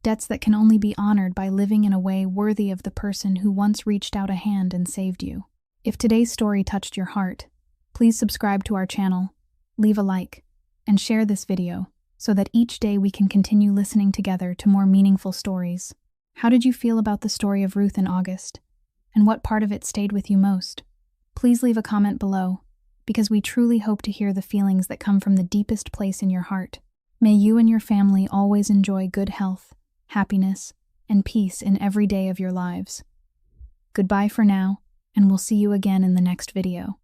S1: Debts that can only be honored by living in a way worthy of the person who once reached out a hand and saved you. If today's story touched your heart, please subscribe to our channel, leave a like, and share this video so that each day we can continue listening together to more meaningful stories. How did you feel about the story of Ruth and August? And what part of it stayed with you most? Please leave a comment below, because we truly hope to hear the feelings that come from the deepest place in your heart. May you and your family always enjoy good health, happiness, and peace in every day of your lives. Goodbye for now, and we'll see you again in the next video.